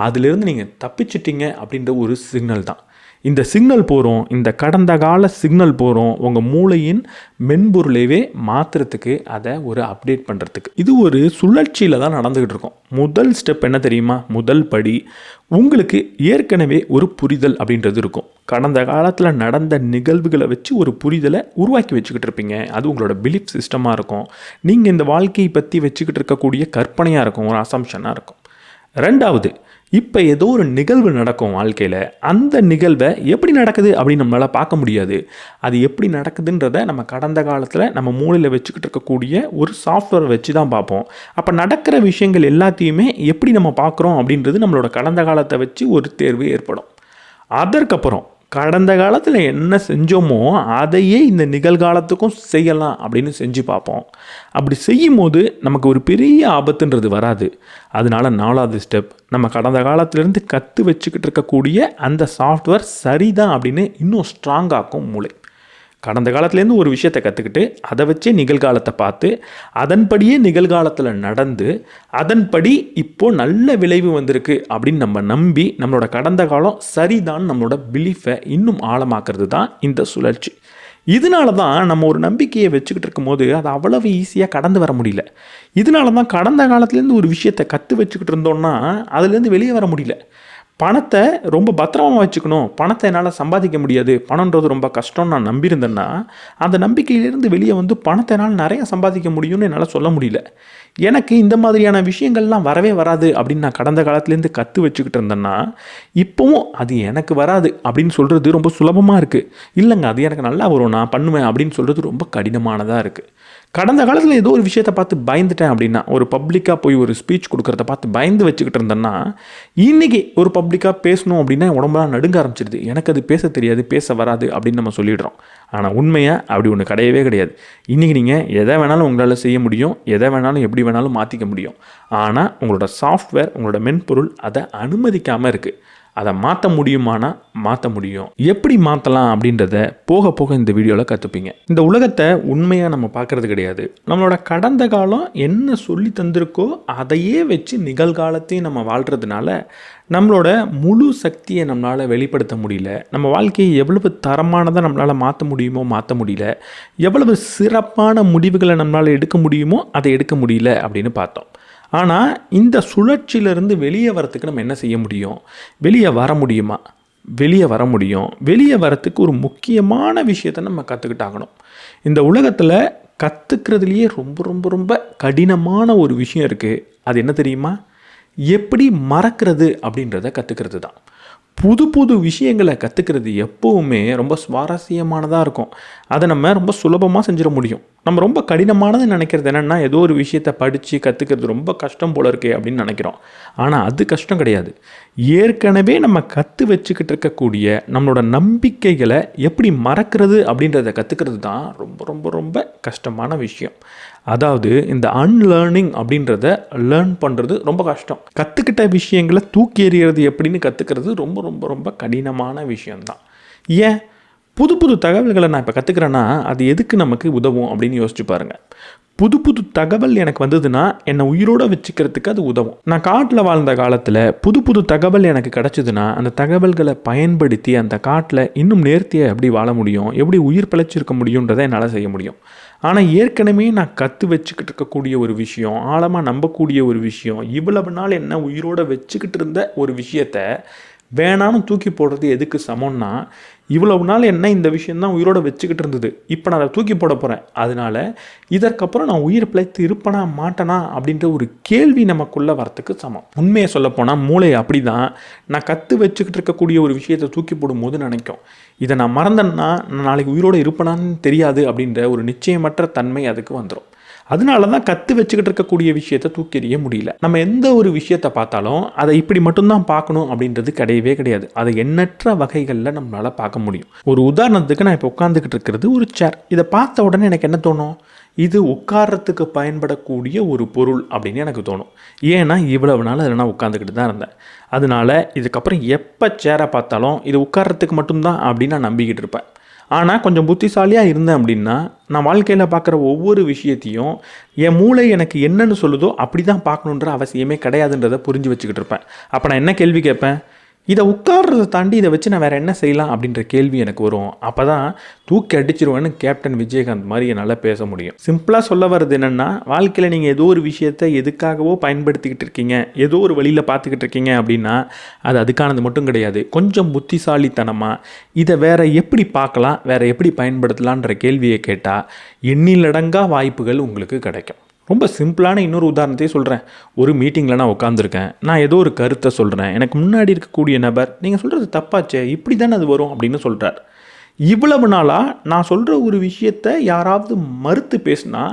அதிலிருந்து நீங்கள் தப்பிச்சிட்டிங்க அப்படின்ற ஒரு சிக்னல் தான். இந்த சிக்னல் போகிறோம், இந்த கடந்த கால சிக்னல் போகிறோம் உங்கள் மூளையின் மென்பொருளையே மாற்றுறதுக்கு, அதை ஒரு அப்டேட் பண்ணுறதுக்கு. இது ஒரு சுழற்சியில் தான் நடந்துக்கிட்டு இருக்கோம். முதல் ஸ்டெப் என்ன தெரியுமா? முதல் படி, உங்களுக்கு ஏற்கனவே ஒரு புரிதல் அப்படின்றது இருக்கும். கடந்த காலத்தில் நடந்த நிகழ்வுகளை வச்சு ஒரு புரிதலை உருவாக்கி வச்சுக்கிட்டு இருப்பீங்க. அது உங்களோட பிலீஃப் சிஸ்டமாக இருக்கும். நீங்கள் இந்த வாழ்க்கையை பற்றி வச்சுக்கிட்டு இருக்கக்கூடிய கற்பனையாக இருக்கும், ஒரு அசம்ஷனாக இருக்கும். ரெண்டாவது, இப்போ ஏதோ ஒரு நிகழ்வு நடக்கும் வாழ்க்கையில். அந்த நிகழ்வை எப்படி நடக்குது அப்படின்னு நம்மளால் பார்க்க முடியாது. அது எப்படி நடக்குதுன்றதை நம்ம கடந்த காலத்தில் நம்ம மூளையில் வச்சுக்கிட்டு இருக்கக்கூடிய ஒரு சாஃப்ட்வேரை வச்சு தான் பார்ப்போம். அப்போ நடக்கிற விஷயங்கள் எல்லாத்தையுமே எப்படி நம்ம பார்க்குறோம் அப்படின்றது நம்மளோட கடந்த காலத்தை வச்சு ஒரு தேர்வு ஏற்படும். அதற்கப்புறம் கடந்த காலத்தில் என்ன செஞ்சோமோ அதையே இந்த நிகழ்காலத்துக்கும் செய்யலாம் அப்படின்னு செஞ்சு பார்ப்போம். அப்படி செய்யும் போது நமக்கு ஒரு பெரிய ஆபத்துன்றது வராது. அதனால 4வது ஸ்டெப், நம்ம கடந்த காலத்திலேருந்து கற்று வச்சுக்கிட்டு இருக்கக்கூடிய அந்த சாஃப்ட்வேர் சரிதான் அப்படின்னு இன்னும் ஸ்ட்ராங்காக்கும் மூளை. கடந்த காலத்துலேருந்து ஒரு விஷயத்தை கற்றுக்கிட்டு அதை வச்சே நிகழ்காலத்தை பார்த்து அதன்படியே நிகழ்காலத்தில் நடந்து அதன்படி இப்போது நல்ல விளைவு வந்திருக்கு அப்படின்னு நம்ம நம்பி நம்மளோட கடந்த காலம் சரிதான் நம்மளோட பிலீஃபை இன்னும் ஆழமாக்குறது தான் இந்த சுழற்சி. இதனால தான் நம்ம ஒரு நம்பிக்கையை வச்சுக்கிட்டு இருக்கும்போது அதை அவ்வளவு ஈஸியாக கடந்து வர முடியல. இதனால தான் கடந்த காலத்துலேருந்து ஒரு விஷயத்தை கற்று வச்சுக்கிட்டு இருந்தோம்னா அதுலேருந்து வெளியே வர முடியல. பணத்தை ரொம்ப பத்திரமாக வச்சுக்கணும், பணத்தை என்னால் சம்பாதிக்க முடியாது, பணன்றது ரொம்ப கஷ்டம்னு நான் நம்பியிருந்தேன்னா அந்த நம்பிக்கையிலேருந்து வெளியே வந்து பணத்தை என்னால் நிறையா சம்பாதிக்க முடியும்னு என்னால் சொல்ல முடியல. எனக்கு இந்த மாதிரியான விஷயங்கள்லாம் வரவே வராது அப்படின்னு நான் கடந்த காலத்துலேருந்து கற்று வச்சுக்கிட்டு இருந்தேன்னா இப்போவும் அது எனக்கு வராது அப்படின்னு சொல்கிறது ரொம்ப சுலபமாக இருக்குது. இல்லைங்க, அது எனக்கு நல்லா வரும், நான் பண்ணுவேன் அப்படின்னு சொல்கிறது ரொம்ப கடினமானதாக இருக்குது. கடந்த காலத்தில் ஏதோ ஒரு விஷயத்தை பார்த்து பயந்துட்டேன் அப்படின்னா, ஒரு பப்ளிக்காக போய் ஒரு ஸ்பீச் கொடுக்குறத பார்த்து பயந்து வச்சுக்கிட்டு இருந்தேன்னா இன்றைக்கி ஒரு பப்ளிக்காக பேசணும் அப்படின்னா உடம்புலாம் நடுங்க ஆரம்பிச்சிடுது. எனக்கு அது பேச தெரியாது, பேச வராது அப்படின்னு நம்ம சொல்லிடுறோம். ஆனால் உண்மையாக அப்படி ஒன்று கிடையவே கிடையாது. இன்றைக்கி நீங்கள் எதை வேணாலும் உங்களால் செய்ய முடியும், எதை வேணாலும் எப்படி வேணாலும் மாற்றிக்க முடியும். ஆனால் உங்களோட சாஃப்ட்வேர், உங்களோட மென்பொருள் அதை அனுமதிக்காமல் இருக்குது. அதை மாற்ற முடியுமானா மாற்ற முடியும். எப்படி மாற்றலாம் அப்படின்றத போக போக இந்த வீடியோவில் கற்றுப்பீங்க. இந்த உலகத்தை உண்மையாக நம்ம பார்க்குறது கிடையாது. நம்மளோட கடந்த காலம் என்ன சொல்லி தந்திருக்கோ அதையே வச்சு நிகழ்காலத்தையும் நம்ம வாழ்கிறதுனால நம்மளோட முழு சக்தியை நம்மளால் வெளிப்படுத்த முடியல. நம்ம வாழ்க்கையை எவ்வளவு தரமானதாக நம்மளால் மாற்ற முடியுமோ மாற்ற முடியல. எவ்வளவு சிறப்பான முடிவுகளை நம்மளால் எடுக்க முடியுமோ அதை எடுக்க முடியல அப்படின்னு பார்த்தோம். ஆனால் இந்த சுழற்சியிலிருந்து வெளியே வரத்துக்கு நம்ம என்ன செய்ய முடியும்? வெளியே வர முடியுமா? வெளியே வர முடியும். வெளியே வரத்துக்கு ஒரு முக்கியமான விஷயத்தை நம்ம கற்றுக்கிட்டாகணும். இந்த உலகத்தில் கற்றுக்கிறதுலையே ரொம்ப ரொம்ப ரொம்ப கடினமான ஒரு விஷயம் இருக்குது. அது என்ன தெரியுமா? எப்படி மறக்கிறது அப்படின்றத கற்றுக்கிறது தான். புது புது விஷயங்களை கற்றுக்கிறது எப்போவுமே ரொம்ப சுவாரஸ்யமானதாக இருக்கும். அதை நம்ம ரொம்ப சுலபமாக செஞ்சிட முடியும். நம்ம ரொம்ப கடினமானது நினைக்கிறது என்னென்னா, ஏதோ ஒரு விஷயத்தை படித்து கற்றுக்கிறது ரொம்ப கஷ்டம் போல இருக்கே அப்படின்னு நினைக்கிறோம். ஆனால் அது கஷ்டம் கிடையாது. ஏற்கனவே நம்ம கற்று வச்சுக்கிட்டு இருக்கக்கூடிய நம்மளோட நம்பிக்கைகளை எப்படி மறக்கிறது அப்படின்றத கற்றுக்கிறது தான் ரொம்ப ரொம்ப ரொம்ப கஷ்டமான விஷயம். அதாவது இந்த அன்லேர்னிங் அப்படின்றத லேர்ன் பண்ணுறது ரொம்ப கஷ்டம். கற்றுக்கிட்ட விஷயங்களை தூக்கி எறிகிறது எப்படின்னு கற்றுக்கிறது ரொம்ப ரொம்ப ரொம்ப கடினமான விஷயம்தான். ஏன்? புது புது தகவல்களை நான் இப்போ கற்றுக்கிறேன்னா அது எதுக்கு நமக்கு உதவும் அப்படின்னு யோசிச்சு பாருங்கள். புது புது தகவல் எனக்கு வந்ததுன்னா என்னை உயிரோடு வச்சுக்கிறதுக்கு அது உதவும். நான் காட்டில் வாழ்ந்த காலத்தில் புது புது தகவல் எனக்கு கிடச்சிதுன்னா அந்த தகவல்களை பயன்படுத்தி அந்த காட்டில் இன்னும் நேர்த்தியாக எப்படி வாழ முடியும், எப்படி உயிர் பிழைச்சிருக்க முடியுன்றதை என்னால் செய்ய முடியும். ஆனால் ஏற்கனவே நான் கற்று வச்சுக்கிட்டு இருக்கக்கூடிய ஒரு விஷயம், ஆழமாக நம்பக்கூடிய ஒரு விஷயம், இவ்வளவு நாள் என்ன உயிரோடு வச்சுக்கிட்டு இருந்த ஒரு விஷயத்தை வேணான்னு தூக்கி போடுறது எதுக்கு சமம்னா, இவ்வளவு நாள் என்ன இந்த விஷயந்தான் உயிரோட வச்சுக்கிட்டு இருந்தது, இப்போ நான் அதை தூக்கி போட போகிறேன், அதனால இதற்கப்புறம் நான் உயிர் பிழைத்து இருப்பனா மாட்டேனா அப்படின்ற ஒரு கேள்வி நமக்குள்ளே வரத்துக்கு சமம். உண்மையை சொல்லப்போனால் மூளை அப்படி தான் நான் கற்று வச்சுக்கிட்டு இருக்கக்கூடிய ஒரு விஷயத்தை தூக்கி போடும்போது நினைக்கும், இதை நான் மறந்தேன்னா நான் நாளைக்கு உயிரோடு இருப்பனான்னு தெரியாது அப்படின்ற ஒரு நிச்சயமற்ற தன்மை அதுக்கு வந்துடும். அதனால தான் கற்று வச்சுக்கிட்டு இருக்கக்கூடிய விஷயத்தை தூக்கி எறிய முடியல. நம்ம எந்த ஒரு விஷயத்தை பார்த்தாலும் அதை இப்படி மட்டும்தான் பார்க்கணும் அப்படின்றது கிடையவே கிடையாது. அதை எண்ணற்ற வகைகளில் நம்மளால் பார்க்க முடியும். ஒரு உதாரணத்துக்கு நான் இப்போ உட்காந்துக்கிட்டு இருக்கிறது ஒரு சேர். இதை பார்த்த உடனே எனக்கு என்ன தோணும், இது உட்கார்றதுக்கு பயன்படக்கூடிய ஒரு பொருள் அப்படின்னு எனக்கு தோணும். ஏன்னா இவ்வளவு நாள் அதில் நான் உட்காந்துக்கிட்டு தான் இருந்தேன். அதனால இதுக்கப்புறம் எப்போ சேரை பார்த்தாலும் இது உட்கார்றதுக்கு மட்டும்தான் அப்படின்னு நான் நம்பிக்கிட்டு இருப்பேன். ஆனால் கொஞ்சம் புத்திசாலியாக இருந்தேன் அப்படின்னா, நான் வாழ்க்கையில் பார்க்குற ஒவ்வொரு விஷயத்தையும் என் மூளை எனக்கு என்னென்னு சொல்லுதோ அப்படி தான் பார்க்கணுன்ற அவசியமே கிடையாதுன்றதை புரிஞ்சு வச்சுக்கிட்டு இருப்பேன். அப்போ நான் என்ன கேள்வி கேட்பேன், இதை உட்கார்றதை தாண்டி இதை வச்சு நான் வேறு என்ன செய்யலாம் அப்படின்ற கேள்வி எனக்கு வரும். அப்போ தான் தூக்கி அடிச்சிருவேன்னு கேப்டன் விஜயகாந்த் மாதிரி என்னால் பேச முடியும். சிம்பிளாக சொல்ல வர்றது என்னென்னா, வாழ்க்கையில் நீங்கள் ஏதோ ஒரு விஷயத்தை எதுக்காகவோ பயன்படுத்திக்கிட்டு இருக்கீங்க, ஏதோ ஒரு வழியில் பார்த்துக்கிட்டு இருக்கீங்க அப்படின்னா அது அதுக்கானது மட்டும் கிடையாது. கொஞ்சம் புத்திசாலித்தனமாக இதை வேறு எப்படி பார்க்கலாம், வேறு எப்படி பயன்படுத்தலான்ற கேள்வியை கேட்டால் எண்ணிலடங்கா வாய்ப்புகள் உங்களுக்கு கிடைக்கும். ரொம்ப சிம்பிளான இன்னொரு உதாரணத்தையே சொல்கிறேன். ஒரு மீட்டிங்கில் நான் உட்காந்துருக்கேன், நான் ஏதோ ஒரு கருத்தை சொல்கிறேன், எனக்கு முன்னாடி இருக்கக்கூடிய நபர் நீங்கள் சொல்கிறது தப்பாச்சே, இப்படி தானே அது வரும் அப்படின்னு சொல்கிறார். இவ்வளவு நாளாக நான் சொல்கிற ஒரு விஷயத்தை யாராவது மறுத்து பேசினா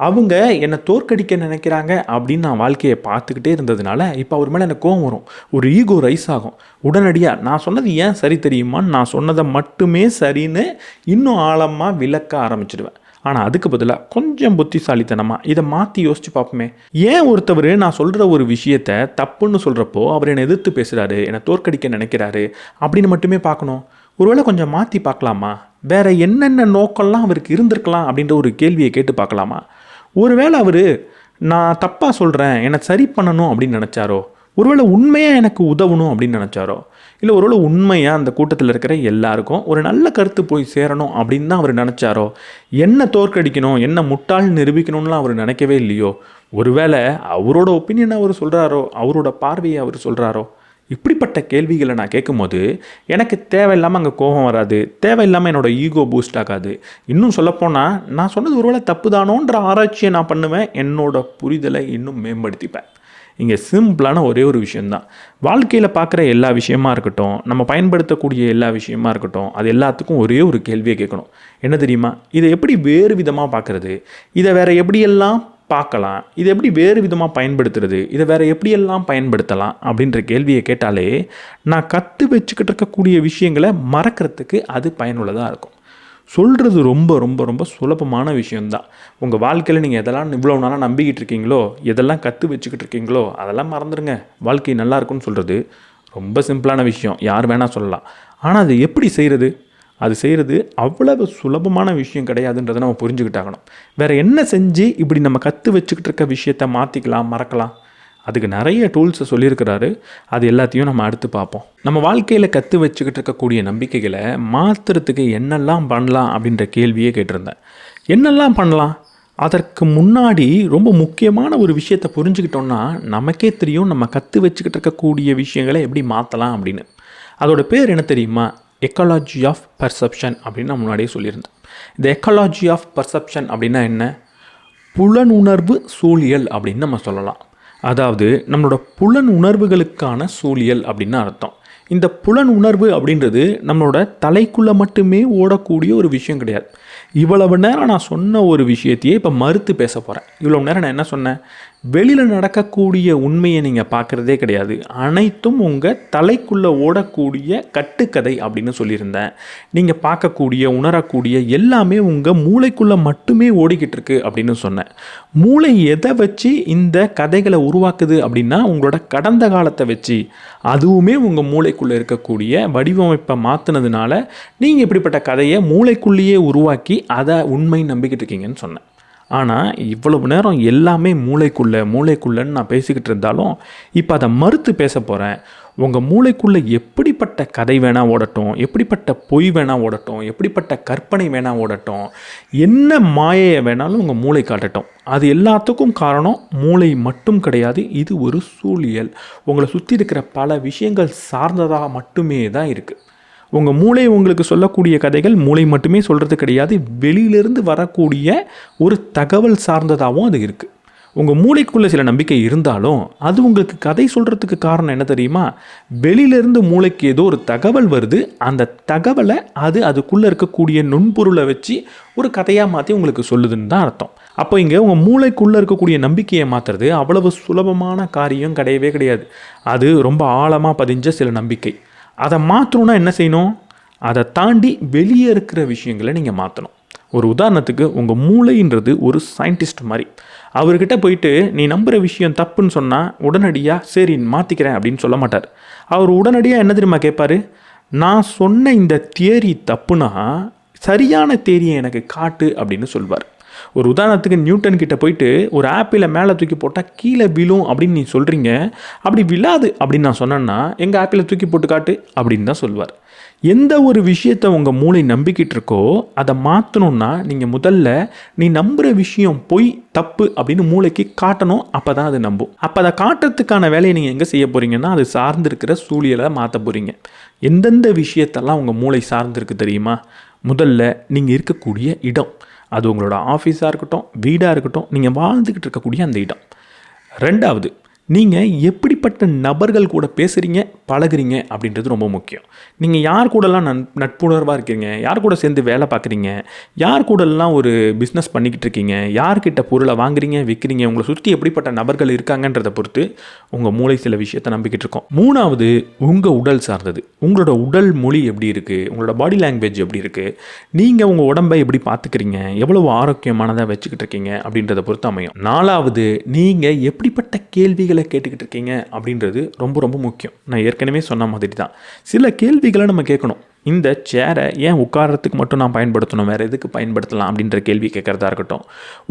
அவங்க என்னை தோற்கடிக்க நினைக்கிறாங்க அப்படின்னு நான் வாழ்க்கையை பார்த்துக்கிட்டே இருந்ததுனால இப்போ அவர் மேலே எனக்கு கோவம் வரும், ஒரு ஈகோ ரைஸ் ஆகும். உடனடியாக நான் சொன்னது ஏன் சரி தெரியுமான்னு நான் சொன்னதை மட்டுமே சரின்னு இன்னும் ஆழமாக விளக்க ஆரம்பிச்சிடுவேன். ஆனால் அதுக்கு பதிலாக கொஞ்சம் புத்திசாலித்தனமாக இதை மாற்றி யோசித்து பார்ப்போமே. ஏன் ஒருத்தவர் நான் சொல்கிற ஒரு விஷயத்தை தப்புன்னு சொல்கிறப்போ அவர் என்னை எதிர்த்து பேசுகிறாரு, என்னை தோற்கடிக்க நினைக்கிறாரு அப்படின்னு மட்டுமே பார்க்கணும். ஒருவேளை கொஞ்சம் மாற்றி பார்க்கலாமா, வேறு என்னென்ன நோக்கம்லாம் அவருக்கு இருந்திருக்கலாம் அப்படின்ற ஒரு கேள்வியை கேட்டு பார்க்கலாமா. ஒருவேளை அவர் நான் தப்பாக சொல்கிறேன், என்னை சரி பண்ணணும் அப்படின்னு நினச்சாரோ, ஒருவேளை உண்மையாக எனக்கு உதவணும் அப்படின்னு நினச்சாரோ, இல்லை ஒருவேளை உண்மையாக அந்த கூட்டத்தில் இருக்கிற எல்லாருக்கும் ஒரு நல்ல கருத்து போய் சேரணும் அப்படின்னு தான் அவர் நினச்சாரோ, என்ன தோற்கடிக்கணும், என்ன முட்டாள் நிரூபிக்கணும்லாம் அவர் நினைக்கவே இல்லையோ, ஒருவேளை அவரோட ஒப்பீனியனை அவர் சொல்கிறாரோ, அவரோட பார்வையை அவர் சொல்கிறாரோ. இப்படிப்பட்ட கேள்விகளை நான் கேட்கும்போது எனக்கு தேவையில்லாமல் அங்கே கோபம் வராது, தேவையில்லாமல் என்னோடய ஈகோ பூஸ்ட் ஆகாது. இன்னும் சொல்லப்போனால் நான் சொன்னது ஒருவேளை தப்பு தானோன்ற ஆராய்ச்சியை நான் பண்ணுவேன், என்னோட புரிதலை இன்னும் மேம்படுத்திப்பேன். இங்கே சிம்பிளான ஒரே ஒரு விஷயந்தான், வாழ்க்கையில் பார்க்குற எல்லா விஷயமா இருக்கட்டும், நம்ம பயன்படுத்தக்கூடிய எல்லா விஷயமா இருக்கட்டும், அது எல்லாத்துக்கும் ஒரே ஒரு கேள்வியை கேட்கணும். என்ன தெரியுமா, இதை எப்படி வேறு விதமாக பார்க்குறது, இதை வேறு எப்படியெல்லாம் பார்க்கலாம், இதை எப்படி வேறு விதமாக பயன்படுத்துறது, இதை வேறு எப்படியெல்லாம் பயன்படுத்தலாம் அப்படின்ற கேள்வியை கேட்டாலே நான் கற்று வச்சுக்கிட்டு இருக்கக்கூடிய விஷயங்களை மறக்கிறதுக்கு அது பயனுள்ளதாக இருக்கும். சொல்கிறது ரொம்ப ரொம்ப ரொம்ப சுலபமான விஷயந்தான். உங்கள் வாழ்க்கையில் நீங்கள் எதெல்லாம் இவ்வளோ நாளாக நம்பிக்கிட்டு இருக்கீங்களோ, எதெல்லாம் கற்று வச்சுக்கிட்டு இருக்கீங்களோ அதெல்லாம் மறந்துடுங்க. வாழ்க்கை நல்லா இருக்குன்னு சொல்கிறது ரொம்ப சிம்பிளான விஷயம், யார் வேணால் சொல்லலாம். ஆனால் அது எப்படி செய்கிறது, அது செய்கிறது அவ்வளவு சுலபமான விஷயம் கிடையாதுன்றதை நம்ம புரிஞ்சுக்கிட்டாகணும். வேறு என்ன செஞ்சு இப்படி நம்ம கற்று வச்சுக்கிட்டு இருக்க விஷயத்தை மாற்றிக்கலாம், மறக்கலாம், அதுக்கு நிறைய டூல்ஸை சொல்லியிருக்கிறாரு. அது எல்லாத்தையும் நம்ம அடுத்து பார்ப்போம். நம்ம வாழ்க்கையில் கற்று வச்சுக்கிட்டு இருக்கக்கூடிய நம்பிக்கைகளை மாற்றுறதுக்கு என்னெல்லாம் பண்ணலாம் அப்படின்ற கேள்வியே கேட்டிருந்தேன். என்னெல்லாம் பண்ணலாம், அதற்கு முன்னாடி ரொம்ப முக்கியமான ஒரு விஷயத்தை புரிஞ்சுக்கிட்டோன்னா நமக்கே தெரியும் நம்ம கற்று வச்சுக்கிட்டு இருக்கக்கூடிய விஷயங்களை எப்படி மாற்றலாம் அப்படின்னு. அதோட பேர் என்ன தெரியுமா, எக்காலஜி ஆஃப் பர்செப்ஷன் அப்படின்னு நான் முன்னாடியே சொல்லியிருந்தேன். இந்த எக்காலஜி ஆஃப் பர்செப்ஷன் அப்படின்னா என்ன, புலனுணர்வு சூழியல் அப்படின்னு நம்ம சொல்லலாம். அதாவது நம்மளோட புலன் உணர்வுகளுக்கான சூழியல் அப்படின்னு அர்த்தம். இந்த புலன் உணர்வு அப்படின்றது நம்மளோட தலைக்குள்ளே மட்டுமே ஓடக்கூடிய ஒரு விஷயம் கிடையாது. இவ்வளவு நேரம் நான் சொன்ன ஒரு விஷயத்தையே இப்போ மறுத்து பேச போகிறேன். இவ்வளவு நேரம் நான் என்ன சொன்னேன், வெளியில் நடக்கக்கூடிய உண்மையை நீங்கள் பார்க்குறதே கிடையாது, அனைத்தும் உங்கள் தலைக்குள்ளே ஓடக்கூடிய கட்டுக்கதை அப்படின்னு சொல்லியிருந்தேன். நீங்கள் பார்க்கக்கூடிய உணரக்கூடிய எல்லாமே உங்கள் மூளைக்குள்ளே மட்டுமே ஓடிக்கிட்டு இருக்கு அப்படின்னு சொன்னேன். மூளை எதை வச்சு இந்த கதைகளை உருவாக்குது அப்படின்னா உங்களோட கடந்த காலத்தை வச்சு, அதுவுமே உங்கள் மூளைக்குள்ளே இருக்கக்கூடிய வடிவமைப்பை மாற்றினதுனால நீங்கள் இப்படிப்பட்ட கதையை மூளைக்குள்ளேயே உருவாக்கி அதை உண்மை நம்பிக்கிட்டு இருக்கீங்கன்னு சொன்னேன். ஆனால் இவ்வளவு நேரம் எல்லாமே மூளைக்குள்ளேன்னு நான் பேசிக்கிட்டு இருந்தாலும் இப்போ அதை மறுத்து பேச போகிறேன். உங்கள் மூளைக்குள்ளே எப்படிப்பட்ட கதை வேணால் ஓடட்டும், எப்படிப்பட்ட பொய் வேணால் ஓடட்டும், எப்படிப்பட்ட கற்பனை வேணால் ஓடட்டும், என்ன மாயையை வேணாலும் உங்கள் மூளை காட்டட்டும். அது எல்லாத்துக்கும் காரணம் மூளை மட்டும் கிடையாது. இது ஒரு சூழியல். உங்களை சுற்றி இருக்கிற பல விஷயங்கள் சார்ந்ததாக மட்டுமே தான் இருக்குது. உங்கள் மூளை உங்களுக்கு சொல்லக்கூடிய கதைகள் மூளை மட்டுமே சொல்கிறது கிடையாது. வெளியிலிருந்து வரக்கூடிய ஒரு தகவல் சார்ந்ததாகவும் அது இருக்குது. உங்கள் மூளைக்குள்ளே சில நம்பிக்கை இருந்தாலும் அது உங்களுக்கு கதை சொல்கிறதுக்கு காரணம் என்ன தெரியுமா? வெளியிலேருந்து மூளைக்கு ஏதோ ஒரு தகவல் வருது. அந்த தகவலை அதுக்குள்ளே இருக்கக்கூடிய நுண்பொருளை வச்சு ஒரு கதையாக மாற்றி உங்களுக்கு சொல்லுதுன்னு தான் அர்த்தம். அப்போ இங்கே உங்கள் மூளைக்குள்ளே இருக்கக்கூடிய நம்பிக்கையை மாற்றுறது அவ்வளவு சுலபமான காரியம் கிடையவே கிடையாது. அது ரொம்ப ஆழமாக பதிஞ்ச சில நம்பிக்கை. அதை மாற்றணுன்னா என்ன செய்யணும்? அதை தாண்டி வெளியே இருக்கிற விஷயங்களை நீங்கள் மாற்றணும். ஒரு உதாரணத்துக்கு, உங்கள் மூளைன்றது ஒரு சயின்டிஸ்ட் மாதிரி. அவர்கிட்ட போயிட்டு நீ நம்புகிற விஷயம் தப்புன்னு சொன்னால் உடனடியாக சரி மாற்றிக்கிறேன் அப்படின்னு சொல்ல மாட்டார். அவர் உடனடியாக என்ன தெரியுமா கேட்பார்? நான் சொன்ன இந்த தியரி தப்புனா சரியான தியரியை எனக்கு காட்டு அப்படின்னு சொல்வார். ஒரு உதாரணத்துக்கு, நியூட்டன் கிட்ட போயிட்டு ஒரு ஆப்பிளை மேலே தூக்கி போட்டால் கீழே விழும் அப்படின்னு நீ சொல்கிறீங்க, அப்படி விழாது அப்படின்னு நான் சொன்னேன்னா எங்கள் ஆப்பிளை தூக்கி போட்டு காட்டு அப்படின்னு தான் சொல்வார். எந்த ஒரு விஷயத்தை உங்கள் மூளை நம்பிக்கிட்டு இருக்கோ அதை மாற்றணுன்னா நீங்கள் முதல்ல நீ நம்புகிற விஷயம் பொய், தப்பு அப்படின்னு மூளைக்கு காட்டணும். அப்போ தான் அது நம்பும். அப்போ அதை காட்டுறதுக்கான வேலையை நீங்கள் எங்கே செய்ய போகிறீங்கன்னா அது சார்ந்திருக்கிற சூழலை மாற்ற போகிறீங்க. எந்தெந்த விஷயத்தெல்லாம் உங்கள் மூளை சார்ந்திருக்கு தெரியுமா? முதல்ல நீங்கள் இருக்கக்கூடிய இடம். அது உங்களோட ஆஃபீஸாக இருக்கட்டும், வீடாக இருக்கட்டும், நீங்கள் வாழ்ந்துக்கிட்டு இருக்கக்கூடிய அந்த இடம். ரெண்டாவது, நீங்கள் எப்படிப்பட்ட நபர்கள் கூட பேசுகிறீங்க, பழகுறீங்க அப்படின்றது ரொம்ப முக்கியம். நீங்கள் யார் கூடலாம் நட்புணர்வாக இருக்கீங்க, யார் கூட சேர்ந்து வேலை பார்க்குறீங்க, யார் கூடலாம் ஒரு பிஸ்னஸ் பண்ணிக்கிட்டு இருக்கீங்க, யார்கிட்ட பொருளை வாங்குறீங்க, விற்கிறீங்க, உங்களை சுற்றி எப்படிப்பட்ட நபர்கள் இருக்காங்கன்றதை பொறுத்து உங்கள் மூளை சில விஷயத்தை நம்பிக்கிட்டு இருக்கோம். மூணாவது, உங்கள் உடல் சார்ந்தது. உங்களோட உடல் மொழி எப்படி இருக்குது, உங்களோட பாடி லாங்குவேஜ் எப்படி இருக்குது, நீங்கள் உங்கள் உடம்பை எப்படி பார்த்துக்கிறீங்க, எவ்வளவு ஆரோக்கியமானதாக வச்சுக்கிட்டு இருக்கீங்க அப்படின்றத பொறுத்து அமையும். நாலாவது, நீங்கள் எப்படிப்பட்ட கேள்விகளை கேட்டுக்கிட்டு இருக்கீங்க அப்படின்றது ரொம்ப ரொம்ப முக்கியம். நான் ஏற்கனவே சொன்ன மாதிரி தான் சில கேள்விகளை நம்ம கேட்கணும். இந்த சேரை ஏன் உட்காரத்துக்கு மட்டும் நான் பயன்படுத்தணும், வேறு எதுக்கு பயன்படுத்தலாம் அப்படின்ற கேள்வி கேட்குறதா இருக்கட்டும்.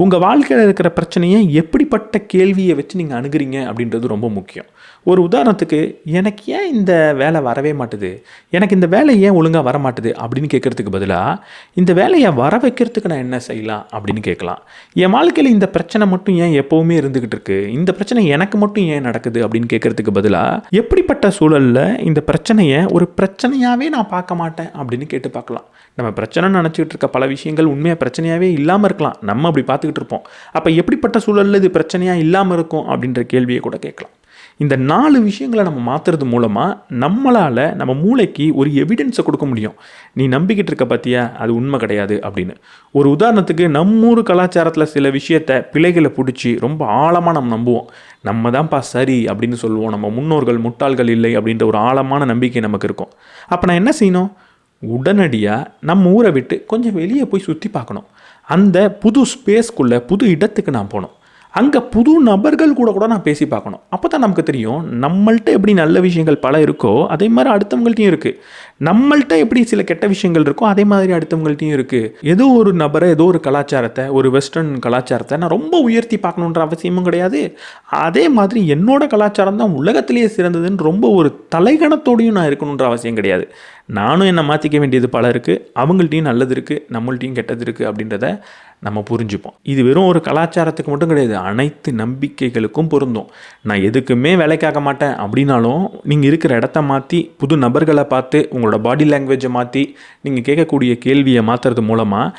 உங்கள் வாழ்க்கையில் இருக்கிற பிரச்சனையை எப்படிப்பட்ட கேள்வியை வச்சு நீங்கள் அணுகிறீங்க அப்படின்றது ரொம்ப முக்கியம். ஒரு உதாரணத்துக்கு, எனக்கு ஏன் இந்த வேலை வரவே மாட்டுது, எனக்கு இந்த வேலை ஏன் ஒழுங்காக வர மாட்டுது அப்படின்னு கேட்குறதுக்கு பதிலாக இந்த வேலையை வர வைக்கிறதுக்கு நான் என்ன செய்யலாம் அப்படின்னு கேட்கலாம். என் வாழ்க்கையில் இந்த பிரச்சனை மட்டும் ஏன் எப்போவுமே இருந்துக்கிட்டு இருக்கு, இந்த பிரச்சனை எனக்கு மட்டும் ஏன் நடக்குது அப்படின்னு கேட்குறதுக்கு பதிலாக எப்படிப்பட்ட சூழலில் இந்த பிரச்சனையை ஒரு பிரச்சனையாகவே நான் பார்க்க மாட்டேன் அப்படின்னு கேட்டு பார்க்கலாம். நம்ம பிரச்சனைன்னு நினச்சிக்கிட்டு இருக்க பல விஷயங்கள் உண்மையாக பிரச்சனையாகவே இல்லாமல் இருக்கலாம். நம்ம அப்படி பார்த்துக்கிட்டு இருப்போம். அப்போ எப்படிப்பட்ட சூழலில் இது பிரச்சனையாக இல்லாமல் இருக்கும் அப்படின்ற கேள்வியை கூட கேட்கலாம். இந்த 4 விஷயங்களை நம்ம மாற்றுறது மூலமாக நம்மளால் நம்ம மூளைக்கு ஒரு எவிடன்ஸை கொடுக்க முடியும். நீ நம்பிக்கிட்டு இருக்க பார்த்தியா, அது உண்மை கிடையாது அப்படின்னு. ஒரு உதாரணத்துக்கு, நம்மூர் கலாச்சாரத்தில் சில விஷயத்தை பிழைகளை பிடிச்சி ரொம்ப ஆழமாக நம்ம நம்புவோம். நம்ம தான்ப்பா சரி அப்படின்னு சொல்லுவோம். நம்ம முன்னோர்கள் முட்டாள்கள் இல்லை அப்படின்ற ஒரு ஆழமான நம்பிக்கை நமக்கு இருக்கும். அப்போ நான் என்ன செய்யணும்? உடனடியாக நம்ம ஊரை விட்டு கொஞ்சம் வெளியே போய் சுற்றி பார்க்கணும். அந்த புது ஸ்பேஸ்க்குள்ளே, புது இடத்துக்கு நான் போகணும். அங்கே புது நபர்கள் கூட நான் பேசி பார்க்கணும். அப்போ தான் நமக்கு தெரியும் நம்மள்ட்ட எப்படி நல்ல விஷயங்கள் பல இருக்கோ அதே மாதிரி அடுத்தவங்கள்ட்டையும் இருக்குது. நம்மள்ட்ட எப்படி சில கெட்ட விஷயங்கள் இருக்கோ அதே மாதிரி அடுத்தவங்கள்ட்டையும் இருக்குது. ஏதோ ஒரு நபரை, ஏதோ ஒரு கலாச்சாரத்தை, ஒரு வெஸ்டர்ன் கலாச்சாரத்தை நான் ரொம்ப உயர்த்தி பார்க்கணுன்ற அவசியமும் கிடையாது. அதே மாதிரி என்னோட கலாச்சாரம் தான் உலகத்திலேயே சிறந்ததுன்னு ரொம்ப ஒரு தலைகணத்தோடையும் நான் இருக்கணுன்ற அவசியம் கிடையாது. நானும் என்னை மாற்றிக்க வேண்டியது பல இருக்குது. அவங்கள்ட்டையும் நல்லது இருக்குது, நம்மள்ட்டையும் கெட்டது இருக்குது அப்படின்றத நம்ம புரிஞ்சுப்போம். இது வெறும் ஒரு கலாச்சாரத்துக்கு மட்டும் கிடையாது, அனைத்து நம்பிக்கைகளுக்கும் பொருந்தும். நான் எதுக்குமே வேலைக்காக மாட்டேன் அப்படின்னாலும் நீங்கள் இருக்கிற இடத்த மாற்றி, புது நபர்களை பார்த்து, உங்களோட பாடி லாங்குவேஜை மாற்றி, நீங்கள் கேட்கக்கூடிய கேள்வியை மாற்றுறது மூலமாக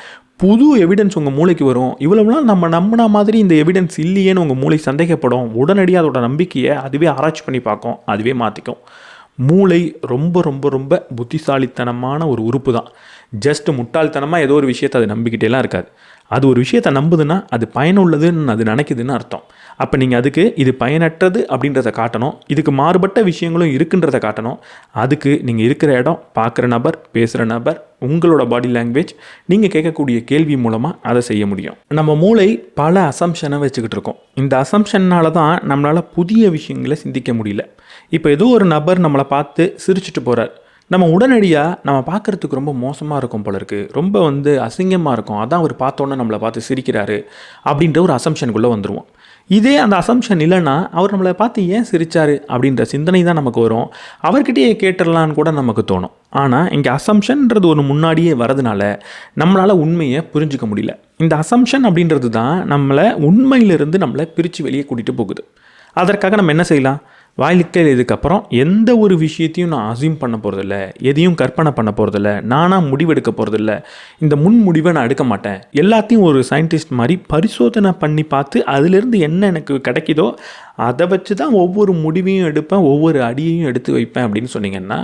புது எவிடன்ஸ் உங்கள் மூளைக்கு வரும். இவ்வளவுலாம் நம்ம நம்பின மாதிரி இந்த எவிடன்ஸ் இல்லையேன்னு உங்கள் மூளை சந்தேகப்படும். உடனடியாக அதோட நம்பிக்கையை அதுவே ஆராய்ச்சி பண்ணி பார்க்கும், அதுவே மாற்றிக்கும். மூளை ரொம்ப ரொம்ப ரொம்ப புத்திசாலித்தனமான ஒரு உறுப்பு தான். ஜஸ்ட் முட்டாள்தனமாக ஏதோ ஒரு விஷயத்தை அது நம்பிக்கிட்டேலாம் இருக்காது. அது ஒரு விஷயத்தை நம்புதுன்னா அது பயனுள்ளதுன்னு அது நினைக்குதுன்னு அர்த்தம். அப்போ நீங்கள் அதுக்கு இது பயனற்றது அப்படின்றத காட்டணும், இதுக்கு மாறுபட்ட விஷயங்களும் இருக்குன்றதை காட்டணும். அதுக்கு நீங்கள் இருக்கிற இடம், பார்க்குற நபர், பேசுகிற நபர், உங்களோட பாடி லாங்குவேஜ், நீங்கள் கேட்கக்கூடிய கேள்வி மூலமாக அதை செய்ய முடியும். நம்ம மூளை பல அசம்ஷனை வச்சுக்கிட்டு இருக்கோம். இந்த அசம்ஷன்னால தான் நம்மளால் புதிய விஷயங்களை சிந்திக்க முடியல. இப்போ ஏதோ ஒரு நபர் நம்மளை பார்த்து சிரிச்சுட்டு போகிறார். நம்ம உடனடியாக நம்ம பார்க்குறதுக்கு ரொம்ப மோசமாக இருக்கும் போல இருக்குது, ரொம்ப அசிங்கமாக இருக்கும், அதான் அவர் பார்த்தோன்னே நம்மளை பார்த்து சிரிக்கிறாரு அப்படின்ற ஒரு அசம்ஷனுக்குள்ளே வந்துடுவோம். இதே அந்த அசம்ஷன் இல்லைன்னா அவர் நம்மளை பார்த்து ஏன் சிரிச்சாரு அப்படின்ற சிந்தனை தான் நமக்கு வரும். அவர்கிட்டயே கேட்டுடலான்னு கூட நமக்கு தோணும். ஆனால் இங்கே அசம்ஷன்ன்றது ஒன்று முன்னாடியே வரதுனால நம்மளால் உண்மையை புரிஞ்சிக்க முடியல. இந்த அசம்ஷன் அப்படின்றது தான் நம்மளை உண்மையிலிருந்து நம்மளை பிரித்து வெளியே கூட்டிகிட்டு போகுது. அதற்காக நம்ம என்ன செய்யலாம்? வாழ்க்கையில் இதுக்கப்புறம் எந்த ஒரு விஷயத்தையும் நான் அசியூம் பண்ண போகிறதில்ல, எதையும் கற்பனை பண்ண போகிறதில்ல, நானாக முடிவெடுக்க போகிறதில்ல, இந்த முன் முடிவை நான் எடுக்க மாட்டேன். எல்லாத்தையும் ஒரு சயின்டிஸ்ட் மாதிரி பரிசோதனை பண்ணி பார்த்து அதிலிருந்து என்ன எனக்கு கிடைக்குதோ அதை வச்சு தான் ஒவ்வொரு முடிவையும் எடுப்பேன், ஒவ்வொரு அடியையும் எடுத்து வைப்பேன் அப்படின்னு சொன்னீங்கன்னா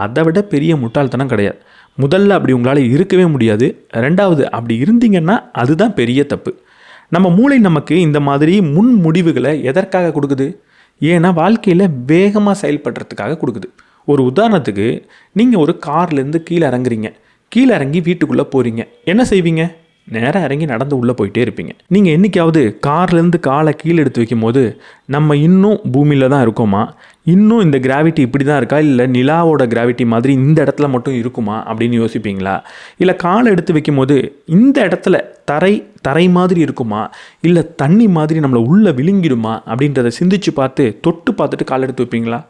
அதை விட பெரிய முட்டாள்தனம் கிடையாது. முதல்ல அப்படி உங்களால் இருக்கவே முடியாது. ரெண்டாவது, அப்படி இருந்தீங்கன்னா அதுதான் பெரிய தப்பு. நம்ம மூளை நமக்கு இந்த மாதிரி முன் முடிவுகளை எதற்காக கொடுக்குது? ஏன்னா வாழ்க்கையில் வேகமாக செயல்படுறதுக்காக கொடுக்குது. ஒரு உதாரணத்துக்கு, நீங்கள் ஒரு கார்லேருந்து கீழே இறங்குறீங்க. கீழே இறங்கி வீட்டுக்குள்ளே போகிறீங்க. என்ன செய்வீங்க? நேராக இறங்கி நடந்து உள்ளே போயிட்டே இருப்பீங்க. நீங்கள் என்றைக்காவது கார்லேருந்து காலை கீழே எடுத்து வைக்கும் போது நம்ம இன்னும் பூமியில் தான் இருக்கோமா, இன்னும் இந்த கிராவிட்டி இப்படி தான் இருக்கா, இல்லை நிலாவோட கிராவிட்டி மாதிரி இந்த இடத்துல மட்டும் இருக்குமா அப்படின்னு யோசிப்பீங்களா? இல்லை காலை எடுத்து வைக்கும் போது இந்த இடத்துல தரை மாதிரி இருக்குமா, இல்லை தண்ணி மாதிரி நம்மளை உள்ளே விழுங்கிடுமா அப்படின்றத சிந்திச்சு பார்த்து தொட்டு பார்த்துட்டு காலை எடுத்து வைப்பீங்களா?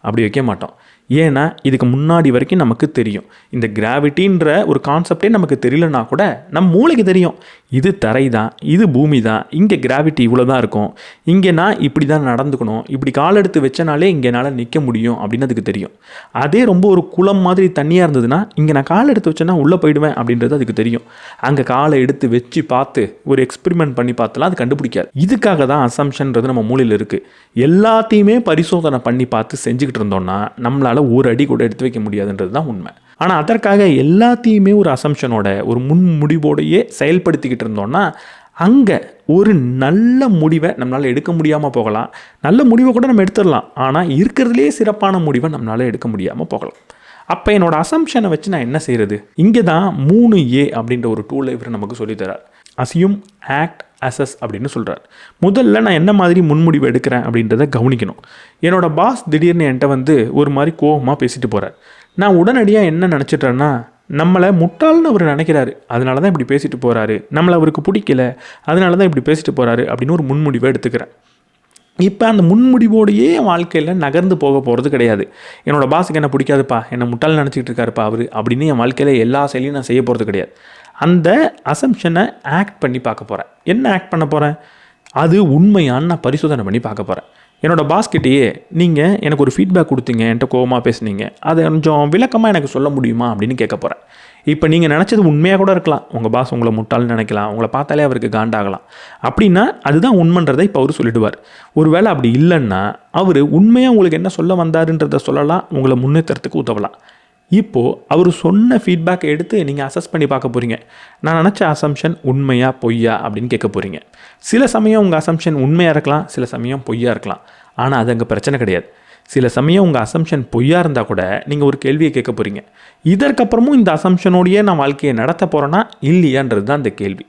அப்படி வைக்க மாட்டோம். ஏன்னா இதுக்கு முன்னாடி வரைக்கும் நமக்கு தெரியும். இந்த கிராவிட்டின்ற ஒரு கான்செப்டே நமக்கு தெரியலனா கூட நம்ம மூளைக்கு தெரியும், இது தரை தான், இது பூமி தான், இங்கே கிராவிட்டி இவ்வளோ தான் இருக்கும், இங்கே நான் இப்படி தான் நடந்துக்கணும், இப்படி கால் எடுத்து வச்சனாலே இங்கே என்னால் நிற்க முடியும் அப்படின்னு அதுக்கு தெரியும். அதே ரொம்ப ஒரு குளம் மாதிரி தண்ணியாக இருந்ததுன்னா இங்கே நான் கால் எடுத்து வச்சேன்னா உள்ளே போயிடுவேன் அப்படின்றது அதுக்கு தெரியும். அங்கே காலை எடுத்து வச்சு பார்த்து ஒரு எக்ஸ்பெரிமெண்ட் பண்ணி பார்த்தலாம் அது கண்டுபிடிக்காது. இதுக்காக தான் அசம்ஷன்றது நம்ம மூளையில் இருக்குது. எல்லாத்தையுமே பரிசோதனை பண்ணி பார்த்து செஞ்சுக்கிட்டு இருந்தோம்னா நம்மளால் ஒரு அடி கூட எடுத்து வைக்க முடியாதுன்றது தான் உண்மை. ஆனால் அதற்காக எல்லாத்தையுமே ஒரு அசம்ஷனோட ஒரு முன் முடிவோடையே செயல்படுத்திக்கிட்டு இருந்தோம்னா அங்கே ஒரு நல்ல முடிவை நம்மளால் எடுக்க முடியாமல் போகலாம். நல்ல முடிவை கூட நம்ம எடுத்துடலாம், ஆனால் இருக்கிறதுலே சிறப்பான முடிவை நம்மளால் எடுக்க முடியாமல் போகலாம். அப்போ என்னோடய அசம்ஷனை வச்சு நான் என்ன செய்கிறது? இங்கே தான் 3A அப்படின்ற ஒரு டூலை இவர் நமக்கு சொல்லித்தரார். அசியூம், ஆக்ட், அசஸ் அப்படின்னு சொல்கிறார். முதல்ல நான் என்ன மாதிரி முன்முடிவு எடுக்கிறேன் அப்படின்றத கவனிக்கணும். என்னோடய பாஸ் திடீர்னு என்கிட்ட ஒரு மாதிரி கோபமாக பேசிட்டு போகிறார். நான் உடனடியாக என்ன நினச்சிட்றேன்னா, நம்மளை முட்டாள்னு அவர் நினைக்கிறாரு, அதனால தான் இப்படி பேசிட்டு போகிறாரு, நம்மளை அவருக்கு பிடிக்கல, அதனால தான் இப்படி பேசிட்டு போகிறாரு அப்படின்னு ஒரு முன்முடிவை எடுத்துக்கிறேன். இப்போ அந்த முன்முடிவோடையே என் வாழ்க்கையில் நகர்ந்து போக போகிறது கிடையாது. என்னோடய பாஸுக்கு என்ன பிடிக்காதுப்பா, என்னை முட்டாள் நினச்சிக்கிட்டு இருக்காருப்பா அவர் அப்படின்னு என் வாழ்க்கையில் எல்லா செயலையும் நான் செய்ய போகிறது கிடையாது. அந்த அசம்ஷனை ஆக்ட் பண்ணி பார்க்க போகிறேன். என்ன ஆக்ட் பண்ண போகிறேன்? அது உண்மையான்னு நான் பரிசோதனை பண்ணி பார்க்க போகிறேன். என்னோடய பாஸ்கிட்டேயே நீங்கள் எனக்கு ஒரு ஃபீட்பேக் கொடுத்தீங்க, என்கிட்ட கோவமாக பேசுனீங்க, அதை கொஞ்சம் விளக்கமாக எனக்கு சொல்ல முடியுமா அப்படின்னு கேட்க போகிறேன். இப்போ நீங்கள் நினச்சது உண்மையாக கூட இருக்கலாம். உங்கள் பாஸ் உங்களை முட்டாள்னு நினைக்கலாம், உங்களை பார்த்தாலே அவருக்கு காண்டாகலாம். அப்படின்னா அதுதான் உண்மைன்றதை இப்போ அவர் சொல்லிடுவார். ஒரு வேளை அப்படி இல்லைன்னா அவர் உண்மையாக உங்களுக்கு என்ன சொல்ல வந்தாருன்றதை சொல்லலாம், உங்களை முன்னேற்றத்துக்கு உதவலாம். இப்போது அவர் சொன்ன ஃபீட்பேக்கை எடுத்து நீங்கள் அசஸ் பண்ணி பார்க்க போகிறீங்க. நான் நினச்ச அசம்ஷன் உண்மையா பொய்யா அப்படின்னு கேட்க போகிறீங்க. சில சமயம் உங்கள் அசம்ஷன் உண்மையாக இருக்கலாம், சில சமயம் பொய்யா இருக்கலாம். ஆனால் அது அங்கே பிரச்சனை கிடையாது. சில சமயம் உங்கள் அசம்ஷன் பொய்யா இருந்தால் கூட நீங்கள் ஒரு கேள்வியை கேட்க போகிறீங்க. இதற்கப்புறமும் இந்த அசம்ஷனோடையே நான் வாழ்க்கையை நடத்த போகிறேன்னா இல்லையான்றது தான் அந்த கேள்வி.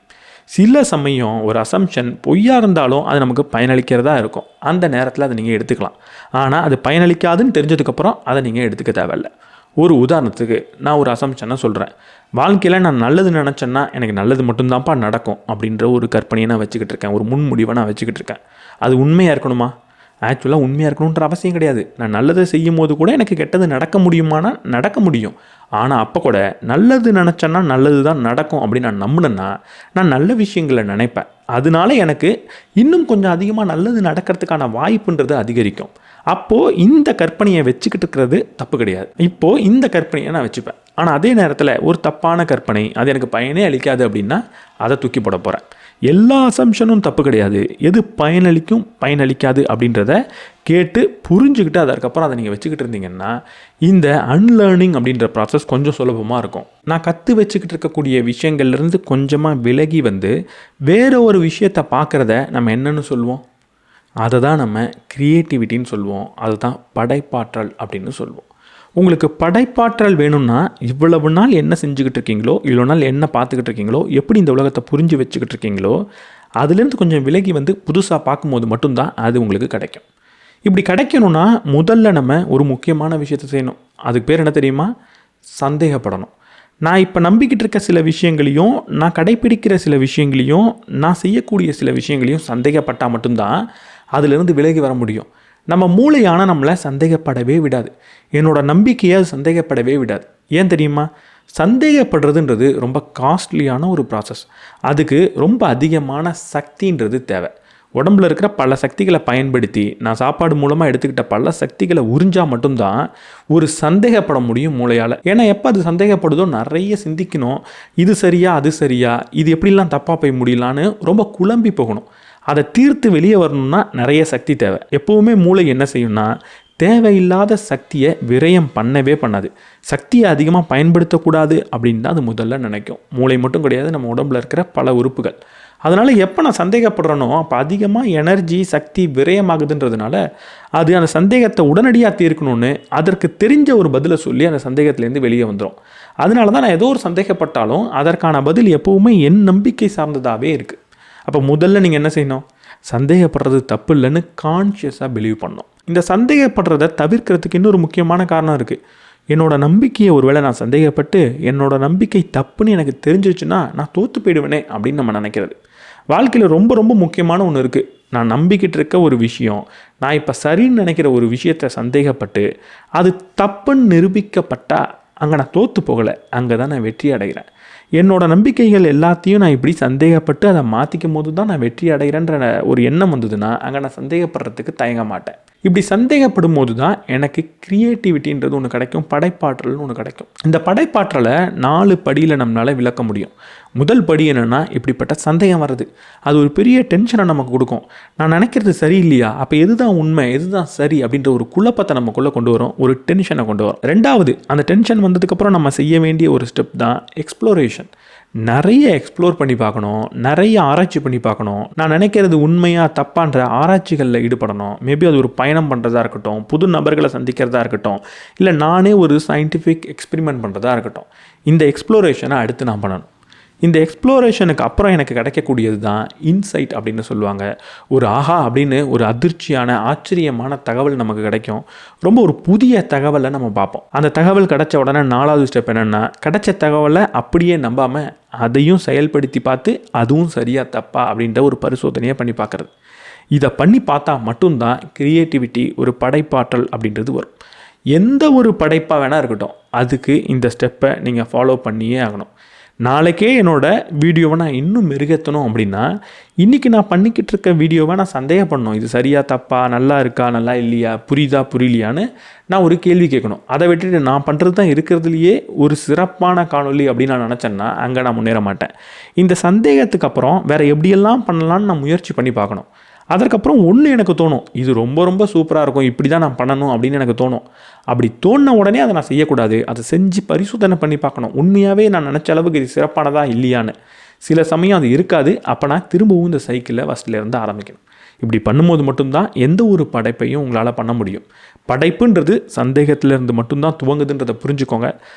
சில சமயம் ஒரு அசம்ஷன் பொய்யா இருந்தாலும் அது நமக்கு பயனளிக்கிறதா இருக்கும். அந்த நேரத்தில் அதை நீங்கள் எடுத்துக்கலாம். ஆனால் அது பயனளிக்காதுன்னு தெரிஞ்சதுக்கப்புறம் அதை நீங்கள் எடுத்துக்க தேவையில்லை. ஒரு உதாரணத்துக்கு நான் ஒரு அசம்ஷனை சொல்கிறேன். வாழ்க்கையில் நான் நல்லது நினச்சேன்னா எனக்கு நல்லது மட்டும்தான்ப்பா நடக்கும் அப்படின்ற ஒரு கற்பனையை நான் வச்சுக்கிட்டு இருக்கேன், ஒரு முன்முடிவை நான் வச்சுக்கிட்டு இருக்கேன். அது உண்மையாக இருக்கணுமா? ஆக்சுவலாக உண்மையாக இருக்கணுன்ற அவசியம் கிடையாது. நான் நல்லதை செய்யும் போது கூட எனக்கு கெட்டது நடக்க முடியுமானா நடக்க முடியும். ஆனால் அப்போ கூட நல்லது நினச்சேன்னா நல்லது தான் நடக்கும் அப்படின்னு நான் நம்பினேன்னா நான் நல்ல விஷயங்களை நினைப்பேன். அதனால எனக்கு இன்னும் கொஞ்சம் அதிகமாக நல்லது நடக்கிறதுக்கான வாய்ப்புன்றது அதிகரிக்கும். அப்போது இந்த கற்பனையை வச்சுக்கிட்டு இருக்கிறது தப்பு கிடையாது. இப்போது இந்த கற்பனையை நான் வச்சுப்பேன். ஆனால் அதே நேரத்தில் ஒரு தப்பான கற்பனை, அது எனக்கு பயனே அளிக்காது அப்படின்னா அதை தூக்கி போட போகிறேன். எல்லா அசம்ஷனும் தப்பு கிடையாது. எது பயனளிக்கும் பயனளிக்காது அப்படின்றத கேட்டு புரிஞ்சுக்கிட்டு அதற்கப்புறம் அதை நீங்கள் வச்சுக்கிட்டு இருந்தீங்கன்னா இந்த அன்லேர்னிங் அப்படின்ற ப்ராசஸ் கொஞ்சம் சுலபமாக இருக்கும். நான் கற்று வச்சுக்கிட்டு இருக்கக்கூடிய விஷயங்கள்லேருந்து கொஞ்சமாக விலகி வேறு ஒரு விஷயத்தை பார்க்குறத நம்ம என்னென்னு சொல்லுவோம்? அதை தான் நம்ம க்ரியேட்டிவிட்டின்னு சொல்லுவோம். அதுதான் படைப்பாற்றல் அப்படின்னு சொல்லுவோம். உங்களுக்கு படைப்பாற்றல் வேணும்னா இவ்வளவு நாள் என்ன செஞ்சுக்கிட்டு இருக்கீங்களோ, இவ்வளோ நாள் என்ன பார்த்துக்கிட்டு இருக்கீங்களோ, எப்படி இந்த உலகத்தை புரிஞ்சு வச்சுக்கிட்டு இருக்கீங்களோ அதுலேருந்து கொஞ்சம் விலகி புதுசாக பார்க்கும்போது மட்டும்தான் அது உங்களுக்கு கிடைக்கும். இப்படி கிடைக்கணும்னா முதல்ல நம்ம ஒரு முக்கியமான விஷயத்தை செய்யணும். அதுக்கு பேர் என்ன தெரியுமா? சந்தேகப்படணும். நான் இப்போ நம்பிக்கிட்டு இருக்க சில விஷயங்களையும், நான் கடைப்பிடிக்கிற சில விஷயங்களையும், நான் செய்யக்கூடிய சில விஷயங்களையும் சந்தேகப்பட்டால் மட்டும்தான் அதிலிருந்து விலகி வர முடியும். நம்ம மூளையான நம்மளை சந்தேகப்படவே விடாது. என்னோட நம்பிக்கையை அது சந்தேகப்படவே விடாது. ஏன் தெரியுமா? சந்தேகப்படுறதுன்றது ரொம்ப காஸ்ட்லியான ஒரு ப்ராசஸ். அதுக்கு ரொம்ப அதிகமான சக்தின்றது தேவை. உடம்புல இருக்கிற பல சக்திகளை பயன்படுத்தி நான் சாப்பாடு மூலமாக எடுத்துக்கிட்ட பல சக்திகளை உறிஞ்சால் மட்டும்தான் ஒரு சந்தேகப்பட முடியும் மூளையால். ஏன்னா எப்போ அது சந்தேகப்படுதோ நிறைய சிந்திக்கணும். இது சரியா, அது சரியா, இது எப்படிலாம் தப்பாக போய் முடியலான்னு ரொம்ப குழம்பி போகணும். அதை தீர்த்து வெளியே வரணும்னா நிறைய சக்தி தேவை. எப்போவுமே மூளை என்ன செய்யும்னா, தேவையில்லாத சக்தியை விரயம் பண்ணவே பண்ணாது. சக்தியை அதிகமாக பயன்படுத்தக்கூடாது அப்படின்னு தான் அது முதல்ல நினைக்கும். மூளை மட்டும் கிடையாது, நம்ம உடம்புல இருக்கிற பல உறுப்புகள். அதனால் எப்போ நான் சந்தேகப்படுறேனோ அப்போ அதிகமாக எனர்ஜி சக்தி விரயமாகுதுன்றதுனால அது அந்த சந்தேகத்தை உடனடியாக தீர்க்கணும்னு அதற்கு தெரிஞ்ச ஒரு பதிலை சொல்லி அந்த சந்தேகத்திலேருந்து வெளியே வந்துடும். அதனால தான் நான் ஏதோ ஒரு சந்தேகப்பட்டாலும் அதற்கான பதில் எப்போவுமே என் நம்பிக்கை சார்ந்ததாகவே இருக்குது. அப்போ முதல்ல நீங்கள் என்ன செய்யணும்? சந்தேகப்படுறது தப்பு இல்லைன்னு கான்ஷியஸாக பிலீவ் பண்ணணும். இந்த சந்தேகப்படுறதை தவிர்க்கிறதுக்கு இன்னொரு முக்கியமான காரணம் இருக்குது. என்னோடய நம்பிக்கையை ஒருவேளை நான் சந்தேகப்பட்டு என்னோடய நம்பிக்கை தப்புன்னு எனக்கு தெரிஞ்சிருச்சுன்னா நான் தோற்று போயிடுவேனே அப்படின்னு நம்ம நினைக்கிறது. வாழ்க்கையில் ரொம்ப ரொம்ப முக்கியமான ஒன்று இருக்குது. நான் நம்பிக்கிட்டு இருக்க ஒரு விஷயம், நான் இப்போ சரின்னு நினைக்கிற ஒரு விஷயத்தை சந்தேகப்பட்டு அது தப்புன்னு நிரூபிக்கப்பட்டால் அங்கே நான் தோற்று போகலை, அங்கே தான் நான் வெற்றி அடைகிறேன். என்னோடய நம்பிக்கைகள் எல்லாத்தையும் நான் இப்படி சந்தேகப்பட்டு அதை மாற்றிக்கும் போது தான் நான் வெற்றி அடைகிறேன்ற ஒரு எண்ணம் வந்ததுன்னா அங்கே நான் சந்தேகப்படுறதுக்கு தயங்க மாட்டேன். இப்படி சந்தேகப்படும் போது தான் எனக்கு க்ரியேட்டிவிட்டின்றது ஒன்று கிடைக்கும், படைப்பாற்றல்னு ஒன்று கிடைக்கும். இந்த படைப்பாற்றலை 4 படியில் நம்மளால் விளக்க முடியும். முதல் படி என்னென்னா, இப்படிப்பட்ட சந்தேகம் வர்றது அது ஒரு பெரிய டென்ஷனை நமக்கு கொடுக்கும். நான் நினைக்கிறது சரியில்லையா, அப்போ எதுதான் உண்மை எதுதான் சரி அப்படின்ற ஒரு குழப்பத்தை நமக்குள்ளே கொண்டு வரும், ஒரு டென்ஷனை கொண்டு வரும். ரெண்டாவது, அந்த டென்ஷன் வந்ததுக்கப்புறம் நம்ம செய்ய வேண்டிய ஒரு ஸ்டெப் தான் எக்ஸ்ப்ளோரேஷன். நிறைய எக்ஸ்ப்ளோர் பண்ணி பார்க்கணும், நிறைய ஆராய்ச்சி பண்ணி பார்க்கணும். நான் நினைக்கிறது உண்மையாக தப்பான்ற ஆராய்ச்சிகளில் ஈடுபடணும். மேபி அது ஒரு பயணம் பண்ணுறதா இருக்கட்டும், புது நபர்களை சந்திக்கிறதா இருக்கட்டும், இல்லை நானே ஒரு சயின்டிஃபிக் எக்ஸ்பெரிமெண்ட் பண்ணுறதா இருக்கட்டும். இந்த எக்ஸ்ப்ளோரேஷனை அடுத்து நான் பண்ணணும். இந்த எக்ஸ்ப்ளோரேஷனுக்கு அப்புறம் எனக்கு கிடைக்கக்கூடியது தான் இன்சைட் அப்படின்னு சொல்லுவாங்க. ஒரு ஆஹா அப்படின்னு ஒரு அதிர்ச்சியான ஆச்சரியமான தகவல் நமக்கு கிடைக்கும். ரொம்ப ஒரு புதிய தகவலை நம்ம பார்ப்போம். அந்த தகவல் கிடைச்ச உடனே 4வது ஸ்டெப் என்னென்னா, கிடைச்ச தகவலை அப்படியே நம்பாமல் அதையும் செயல்படுத்தி பார்த்து அதுவும் சரியா தப்பா அப்படின்ற ஒரு பரிசோதனையை பண்ணி பார்க்குறது. இதை பண்ணி பார்த்தா மட்டும்தான் க்ரியேட்டிவிட்டி, ஒரு படைப்பாற்றல் அப்படின்றது வரும். எந்த ஒரு படைப்பாக வேணால் இருக்கட்டும், அதுக்கு இந்த ஸ்டெப்பை நீங்கள் ஃபாலோ பண்ணியே ஆகணும். நாளைக்கே என்னோடய வீடியோவை நான் இன்னும் மெருகேற்றணும் அப்படின்னா, இன்றைக்கி நான் பண்ணிக்கிட்டு இருக்க வீடியோவை நான் சந்தேகப்படணும். இது சரியா தப்பா, நல்லா இருக்கா நல்லா இல்லையா, புரியுதா புரியலையான்னு நான் ஒரு கேள்வி கேட்கணும். அதை விட்டுட்டு நான் பண்ணுறது தான் இருக்கிறதுலையே ஒரு சிறப்பான காணொலி அப்படின்னு நான் நினச்சேன்னா அங்கே நான் முன்னேற மாட்டேன். இந்த சந்தேகத்துக்கு அப்புறம் வேறு எப்படியெல்லாம் பண்ணலான்னு நான் முயற்சி பண்ணி பார்க்கணும். அதற்கப்புறம் ஒன்று எனக்கு தோணும், இது ரொம்ப ரொம்ப சூப்பராக இருக்கும், இப்படி தான் நான் பண்ணணும் அப்படின்னு எனக்கு தோணும். அப்படி தோணின உடனே அதை நான் செய்யக்கூடாது, அதை செஞ்சு பரிசோதனை பண்ணி பார்க்கணும். உண்மையாகவே நான் நினச்ச அளவுக்கு இது சிறப்பானதா இல்லையான்னு. சில சமயம் அது இருக்காது. அப்போ நான் திரும்பவும் இந்த சைக்கிளில் ஃபஸ்ட்லேருந்து ஆரம்பிக்கணும். இப்படி பண்ணும்போது மட்டும்தான் எந்த ஒரு படைப்பையும் உங்களால் பண்ண முடியும். படைப்புன்றது சந்தேகத்திலேருந்து மட்டும்தான் துவங்குதுன்றதை புரிஞ்சுக்கோங்க.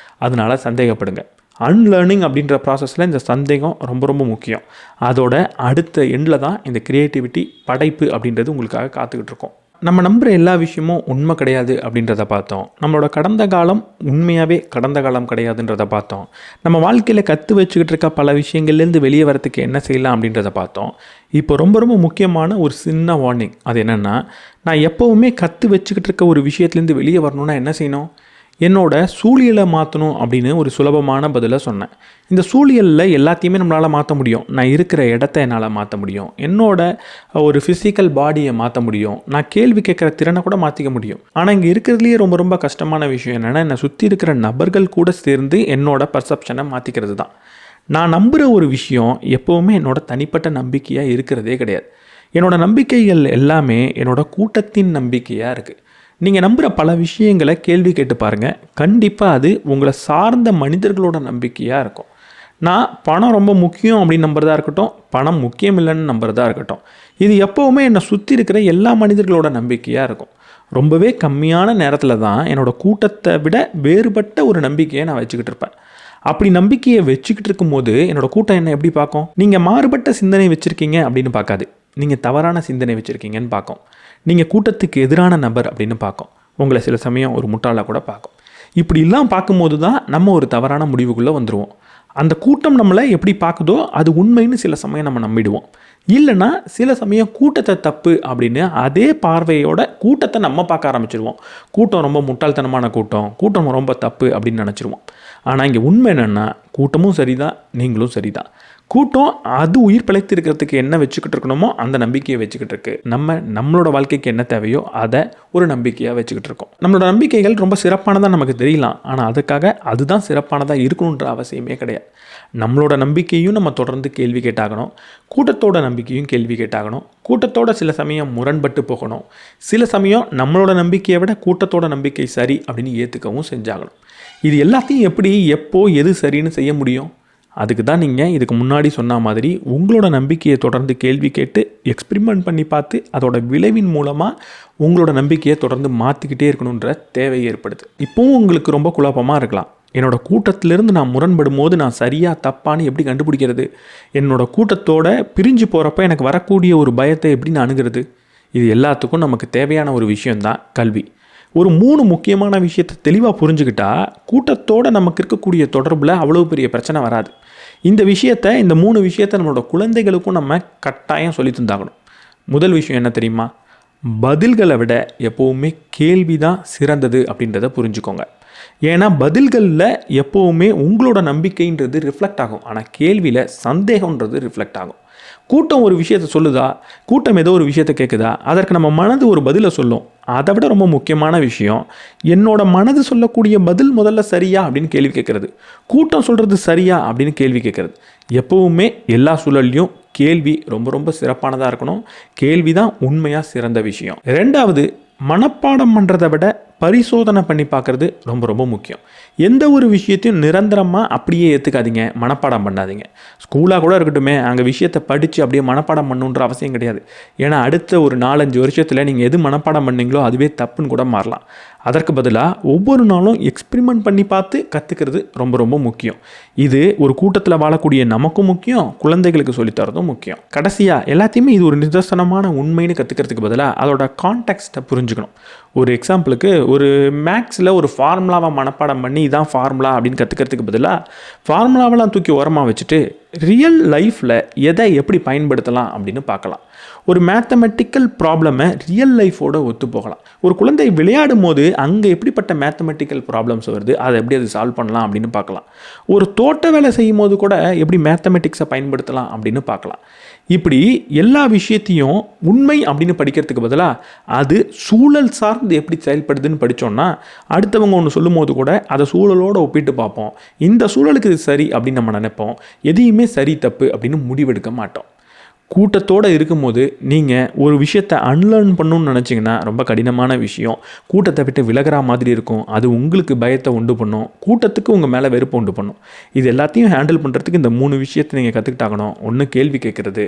அதனால் சந்தேகப்படுங்க. அன்லேர்னிங் அப்படின்ற ப்ராசஸில் இந்த சந்தேகம் ரொம்ப ரொம்ப முக்கியம். அதோட அடுத்த எண்டில் தான் இந்த க்ரியேட்டிவிட்டி, படைப்பு அப்படின்றது உங்களுக்காக காத்துக்கிட்டு இருக்கோம். நம்ம நம்புகிற எல்லா விஷயமும் உண்மை கிடையாது அப்படின்றத பார்த்தோம். நம்மளோட கடந்த காலம் உண்மையாகவே கடந்த காலம் கிடையாதுன்றதை பார்த்தோம். நம்ம வாழ்க்கையில் கற்று வச்சுக்கிட்டு இருக்க பல விஷயங்கள்லேருந்து வெளியே வரத்துக்கு என்ன செய்யலாம் அப்படின்றத பார்த்தோம். இப்போ ரொம்ப ரொம்ப முக்கியமான ஒரு சின்ன வார்னிங். அது என்னென்னா, நான் எப்போவுமே கற்று வச்சுக்கிட்டு இருக்க ஒரு விஷயத்துலேருந்து வெளியே வரணுன்னா என்ன செய்யணும்? என்னோட சூழியலை மாற்றணும் அப்படின்னு ஒரு சுலபமான பதிலை சொன்னேன். இந்த சூழியலில் எல்லாத்தையுமே நம்மளால் மாற்ற முடியும். நான் இருக்கிற இடத்த என்னால் மாற்ற முடியும், என்னோட ஒரு ஃபிசிக்கல் பாடியை மாற்ற முடியும், நான் கேள்வி கேட்குற திறனை கூட மாற்றிக்க முடியும். ஆனால் இங்கே இருக்கிறதுலேயே ரொம்ப ரொம்ப கஷ்டமான விஷயம் என்னென்னா, என்னை சுற்றி இருக்கிற நபர்கள் கூட சேர்ந்து என்னோட பர்செப்ஷனை மாற்றிக்கிறது தான். நான் நம்புகிற ஒரு விஷயம் எப்போவுமே என்னோட தனிப்பட்ட நம்பிக்கையாக இருக்கிறதே கிடையாது. என்னோடய நம்பிக்கைகள் எல்லாமே என்னோட கூட்டத்தின் நம்பிக்கையாக இருக்குது. நீங்கள் நம்புகிற பல விஷயங்களை கேள்வி கேட்டு பாருங்கள். கண்டிப்பாக அது உங்களை சார்ந்த மனிதர்களோட நம்பிக்கையாக இருக்கும். நான் பணம் ரொம்ப முக்கியம் அப்படின்னு நம்புறதா இருக்கட்டும், பணம் முக்கியம் இல்லைன்னு நம்புறதா இருக்கட்டும், இது எப்போவுமே என்னை சுற்றி இருக்கிற எல்லா மனிதர்களோட நம்பிக்கையாக இருக்கும். ரொம்பவே கம்மியான நேரத்தில் தான் என்னோடய கூட்டத்தை விட வேறுபட்ட ஒரு நம்பிக்கையை நான் வச்சுக்கிட்டு இருப்பேன். அப்படி நம்பிக்கையை வச்சுக்கிட்டு இருக்கும்போது என்னோடய கூட்டம் என்ன எப்படி பார்க்கும்? நீங்கள் மாறுபட்ட சிந்தனை வச்சுருக்கீங்க அப்படின்னு பார்க்காது, நீங்கள் தவறான சிந்தனை வச்சுருக்கீங்கன்னு பார்க்கும். நீங்கள் கூட்டத்துக்கு எதிரான நபர் அப்படின்னு பார்க்கும். உங்களை சில சமயம் ஒரு முட்டாளாக கூட பார்க்கும். இப்படிலாம் பார்க்கும்போது தான் நம்ம ஒரு தவறான முடிவுக்குள்ளே வந்துடுவோம். அந்த கூட்டம் நம்மளை எப்படி பார்க்குதோ அது உண்மைன்னு சில சமயம் நம்ம நம்பிடுவோம். இல்லைன்னா சில சமயம் கூட்டத்தை தப்பு அப்படின்னு அதே பார்வையோட கூட்டத்தை நம்ம பார்க்க ஆரம்பிச்சிடுவோம். கூட்டம் ரொம்ப முட்டாள்தனமான கூட்டம் ரொம்ப தப்பு அப்படின்னு நினச்சிருவோம். ஆனால் இங்கே உண்மை என்னென்னா, கூட்டமும் சரிதான், நீங்களும் சரிதான். கூட்டம் அது உயிர் பிழைத்து இருக்கிறதுக்கு என்ன வச்சுக்கிட்டு இருக்கணுமோ அந்த நம்பிக்கையை வச்சுக்கிட்டு இருக்கு. நம்மளோட வாழ்க்கைக்கு என்ன தேவையோ அதை ஒரு நம்பிக்கையாக வச்சுக்கிட்டு இருக்கோம். நம்மளோட நம்பிக்கைகள் ரொம்ப சிறப்பானதாக நமக்கு தெரியலாம், ஆனால் அதுக்காக அதுதான் சிறப்பானதாக இருக்கணுன்ற அவசியமே கிடையாது. நம்மளோட நம்பிக்கையும் நம்ம தொடர்ந்து கேள்வி கேட்டாகணும், கூட்டத்தோட நம்பிக்கையும் கேள்வி கேட்டாகணும். கூட்டத்தோட சில சமயம் முரண்பட்டு போகணும், சில சமயம் நம்மளோட நம்பிக்கையை விட கூட்டத்தோட நம்பிக்கை சரி அப்படின்னு ஏற்றுக்கவும் செஞ்சாகணும். இது எல்லாத்தையும் எப்படி, எப்போ, எது சரின்னு செய்ய முடியும்? அதுக்கு தான் நீங்கள் இதுக்கு முன்னாடி சொன்ன மாதிரி உங்களோட நம்பிக்கையை தொடர்ந்து கேள்வி கேட்டு எக்ஸ்பிரிமெண்ட் பண்ணி பார்த்து அதோட விளைவின் மூலமாக உங்களோட நம்பிக்கையை தொடர்ந்து மாற்றிக்கிட்டே இருக்கணுன்ற தேவை ஏற்படுது. இப்போவும் உங்களுக்கு ரொம்ப குழப்பமாக இருக்கலாம். என்னோடய கூட்டத்திலேருந்து நான் முரண்படும் போது நான் சரியாக தப்பான்னு எப்படி கண்டுபிடிக்கிறது? என்னோடய கூட்டத்தோட பிரிஞ்சு போகிறப்ப எனக்கு வரக்கூடிய ஒரு பயத்தை எப்படி நான் அணுகிறது? இது எல்லாத்துக்கும் நமக்கு தேவையான ஒரு விஷயந்தான் கல்வி. ஒரு 3 முக்கியமான விஷயத்தை தெளிவாக புரிஞ்சுக்கிட்டா கூட்டத்தோடு நமக்கு இருக்கக்கூடிய தொடர்பில் அவ்வளோ பெரிய பிரச்சனை வராது. இந்த 3 விஷயத்தை நம்மளோட குழந்தைகளுக்கும் நம்ம கட்டாயம் சொல்லி தந்தாகணும். முதல் விஷயம் என்ன தெரியுமா? பதில்களை விட எப்போவுமே கேள்வி தான் சிறந்தது அப்படின்றத புரிஞ்சுக்கோங்க. ஏன்னா பதில்களில் எப்போவுமே உங்களோட நம்பிக்கைன்றது ரிஃப்ளெக்ட் ஆகும், ஆனால் கேள்வியில் சந்தேகன்றது ரிஃப்ளெக்ட் ஆகும். கூட்டம் ஒரு விஷயத்தை சொல்லுதா, கூட்டம் ஏதோ ஒரு விஷயத்தை கேட்குதா, அதற்கு நம்ம மனது ஒரு பதிலை சொல்லும். அதை விட ரொம்ப முக்கியமான விஷயம், என்னோட மனது சொல்லக்கூடிய பதில் முதல்ல சரியா அப்படின்னு கேள்வி கேட்குறது, கூட்டம் சொல்கிறது சரியா அப்படின்னு கேள்வி கேட்குறது. எப்போவுமே எல்லா சூழல்லையும் கேள்வி ரொம்ப ரொம்ப சிறப்பானதாக இருக்கணும். கேள்வி தான் உண்மையாக சிறந்த விஷயம். 2வது, மனப்பாடம் பண்ணுறதை விட பரிசோதனை பண்ணி பார்க்குறது ரொம்ப ரொம்ப முக்கியம். எந்த ஒரு விஷயத்தையும் நிரந்தரமாக அப்படியே ஏற்றுக்காதீங்க, மனப்பாடம் பண்ணாதீங்க. ஸ்கூலாக கூட இருக்கட்டுமே, அங்கே விஷயத்தை படித்து அப்படியே மனப்பாடம் பண்ணணுன்ற அவசியம் கிடையாது. ஏன்னா அடுத்த ஒரு 4-5 வருஷத்தில் நீங்கள் எது மனப்பாடம் பண்ணீங்களோ அதுவே தப்புன்னு கூட மாறலாம். அதற்கு பதிலாக ஒவ்வொரு நாளும் எக்ஸ்பிரிமெண்ட் பண்ணி பார்த்து கற்றுக்கிறது ரொம்ப ரொம்ப முக்கியம். இது ஒரு கூட்டத்தில் வாழக்கூடிய நமக்கும் முக்கியம், குழந்தைகளுக்கு சொல்லித்தரதும் முக்கியம். கடைசியாக எல்லாத்தையுமே இது ஒரு நிதர்சனமான உண்மைன்னு கற்றுக்கிறதுக்கு பதிலாக அதோட கான்டெக்ஸ்ட்டை புரிஞ்சுக்கணும். ஒரு எக்ஸாம்பிளுக்கு, ஒரு மேக்ஸில் ஒரு ஃபார்முலாவை மனப்பாடம் பண்ணி இதான் ஃபார்முலா அப்படின்னு கற்றுக்கிறதுக்கு பதிலாக ஃபார்முலாவெல்லாம் தூக்கி ஓரமாக வச்சுட்டு ரியல் லைஃப்பில் எதை எப்படி பயன்படுத்தலாம் அப்படின்னு பார்க்கலாம். ஒரு மேத்தமெட்டிக்கல் ப்ராப்ளமை ரியல் லைஃபோடு ஒத்து போகலாம். ஒரு குழந்தை விளையாடும் போது அங்கே எப்படிப்பட்ட மேத்தமெட்டிக்கல் ப்ராப்ளம்ஸ் வருது, அதை எப்படி அது சால்வ் பண்ணலாம் அப்படின்னு பார்க்கலாம். ஒரு தோட்ட வேலை செய்யும் போது கூட எப்படி மேத்தமெட்டிக்ஸை பயன்படுத்தலாம் அப்படின்னு பார்க்கலாம். இப்படி எல்லா விஷயத்தையும் உண்மை அப்படின்னு படிக்கிறதுக்கு பதிலாக அது சூழல் சார்ந்து எப்படி செயல்படுதுன்னு படித்தோன்னா, அடுத்தவங்க ஒன்று சொல்லும் போது கூட அதை சூழலோடு ஒப்பிட்டு பார்ப்போம். இந்த சூழலுக்கு இது சரி அப்படின்னு நம்ம நினைப்போம். எதையுமே சரி தப்பு அப்படின்னு முடிவெடுக்க மாட்டோம். கூட்டத்தோடு இருக்கும்போது நீங்கள் ஒரு விஷயத்தை அன்லேர்ன் பண்ணணும்னு நினச்சிங்கன்னா ரொம்ப கடினமான விஷயம். கூட்டத்தை விட்டு விலகிற மாதிரி இருக்கும். அது உங்களுக்கு பயத்தை உண்டு பண்ணும், கூட்டத்துக்கு உங்கள் மேலே வெறுப்பு உண்டு பண்ணும். இது எல்லாத்தையும் ஹேண்டில் பண்ணுறதுக்கு இந்த 3 விஷயத்தை நீங்கள் கற்றுக்கிட்டாகணும். 1 கேள்வி கேட்குறது,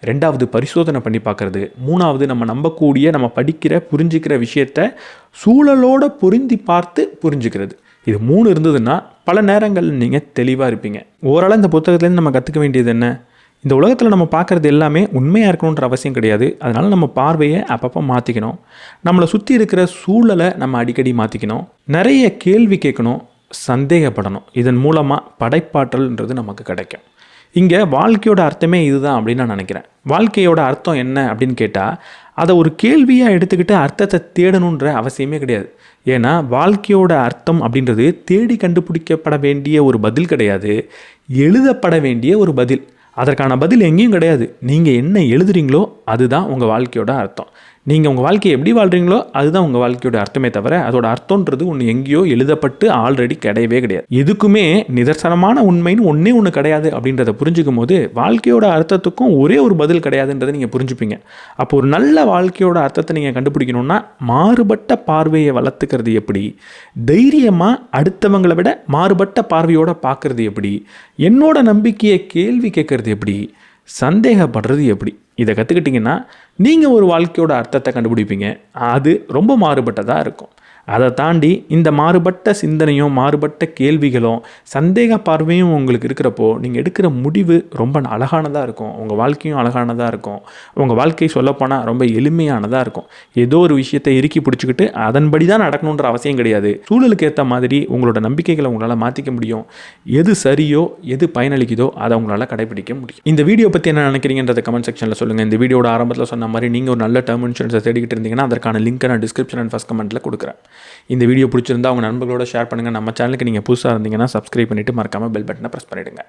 2வது பரிசோதனை பண்ணி பார்க்குறது, 3வது நம்ம நம்பக்கூடிய, நம்ம படிக்கிற, புரிஞ்சிக்கிற விஷயத்தை சூழலோடு பொருந்தி பார்த்து புரிஞ்சுக்கிறது. இது 3 இருந்ததுன்னா பல நேரங்கள் நீங்கள் தெளிவாக இருப்பீங்க. ஓவராலாக இந்த புத்தகத்துலேருந்து நம்ம கற்றுக்க வேண்டியது என்ன? இந்த உலகத்தில் நம்ம பார்க்குறது எல்லாமே உண்மையாக இருக்கணுன்ற அவசியம் கிடையாது. அதனால் நம்ம பார்வையை அப்பப்போ மாற்றிக்கணும். நம்மளை சுற்றி இருக்கிற சூழலை நம்ம அடிக்கடி மாற்றிக்கணும். நிறைய கேள்வி கேட்கணும், சந்தேகப்படணும். இதன் மூலமாக படைப்பாற்றல்ன்றது நமக்கு கிடைக்கும். இங்கே வாழ்க்கையோட அர்த்தமே இதுதான் அப்படின்னு நான் நினைக்கிறேன். வாழ்க்கையோட அர்த்தம் என்ன அப்படின்னு கேட்டால் அதை ஒரு கேள்வியாக எடுத்துக்கிட்டு அர்த்தத்தை தேடணுன்ற அவசியமே கிடையாது. ஏன்னா வாழ்க்கையோட அர்த்தம் அப்படின்றது தேடி கண்டுபிடிக்கப்பட வேண்டிய ஒரு பதில் கிடையாது, எழுதப்பட வேண்டிய ஒரு பதில். அதற்கான பதில் எங்கேயும் கிடையாது. நீங்கள் என்ன எழுதுறீங்களோ அதுதான் உங்கள் வாழ்க்கையோட அர்த்தம். நீங்கள் உங்கள் வாழ்க்கையை எப்படி வாழ்கிறீங்களோ அதுதான் உங்கள் வாழ்க்கையோட அர்த்தமே தவிர அதோட அர்த்தன்றது ஒன்று எங்கேயோ எழுதப்பட்டு ஆல்ரெடி கிடையவே கிடையாது. எதுக்குமே நிதர்சனமான உண்மைன்னு ஒன்று கிடையாது அப்படின்றத புரிஞ்சுக்கும் போது வாழ்க்கையோட அர்த்தத்துக்கும் ஒரே ஒரு பதில் கிடையாதுன்றதை நீங்கள் புரிஞ்சுப்பீங்க. அப்போ ஒரு நல்ல வாழ்க்கையோட அர்த்தத்தை நீங்கள் கண்டுபிடிக்கணும்னா மாறுபட்ட பார்வையை வளர்த்துக்கிறது எப்படி, தைரியமாக அடுத்தவங்களை விட மாறுபட்ட பார்வையோடு பார்க்குறது எப்படி, என்னோட நம்பிக்கையை கேள்வி கேட்கறது எப்படி, சந்தேகப்படுறது எப்படி, இதை கற்றுக்கிட்டிங்கன்னா நீங்கள் ஒரு வாழ்க்கையோட அர்த்தத்தை கண்டுபிடிப்பீங்க. அது ரொம்ப மாறுபட்டதாக இருக்கும். அதை தாண்டி இந்த மாறுபட்ட சிந்தனையும் மாறுபட்ட கேள்விகளும் சந்தேக பார்வையும் உங்களுக்கு இருக்கிறப்போ நீங்கள் எடுக்கிற முடிவு ரொம்ப அழகானதாக இருக்கும். உங்கள் வாழ்க்கையும் அழகானதாக இருக்கும். உங்கள் வாழ்க்கை சொல்லப்போனால் ரொம்ப எளிமையானதாக இருக்கும். ஏதோ ஒரு விஷயத்தை இறுக்கி பிடிச்சிக்கிட்டு அதன்படி தான் நடக்கணுன்ற அவசியம் கிடையாது. சூழலுக்கு ஏற்ற மாதிரி உங்களோட நம்பிக்கைகளை உங்களால் மாற்றிக்க முடியும். எது சரியோ எது பயனளிக்குதோ அதை உங்களால் கடைபிடிக்க முடியும். இந்த வீடியோ பற்றி என்ன நினைக்கிறீங்கன்றத கமெண்ட் செக்ஷனில் சொல்லுங்கள். இந்த வீடியோட ஆரம்பத்தில் சொன்ன மாதிரி நீங்கள் ஒரு நல்ல டேர்ம் இன்சூரன்ஸை தேடிக்கிட்டு இருந்தீங்கன்னா அதற்கான லிங்க்கை நான் டிஸ்கிரிப்ஷன் அண்ட் ஃபர்ஸ்ட் கமெண்ட்டில் கொடுக்குறேன். இந்த வீடியோ பிடிச்சிருந்தா உங்கள் நண்பர்களோட ஷேர் பண்ணுங்கள். நம்ம சேனலுக்கு நீங்கள் புதுசாக இருந்தீங்கன்னா சப்ஸ்கிரைப் பண்ணிவிட்டு மறக்காமல் பெல் பட்டனை ப்ரெஸ் பண்ணிவிடுங்க.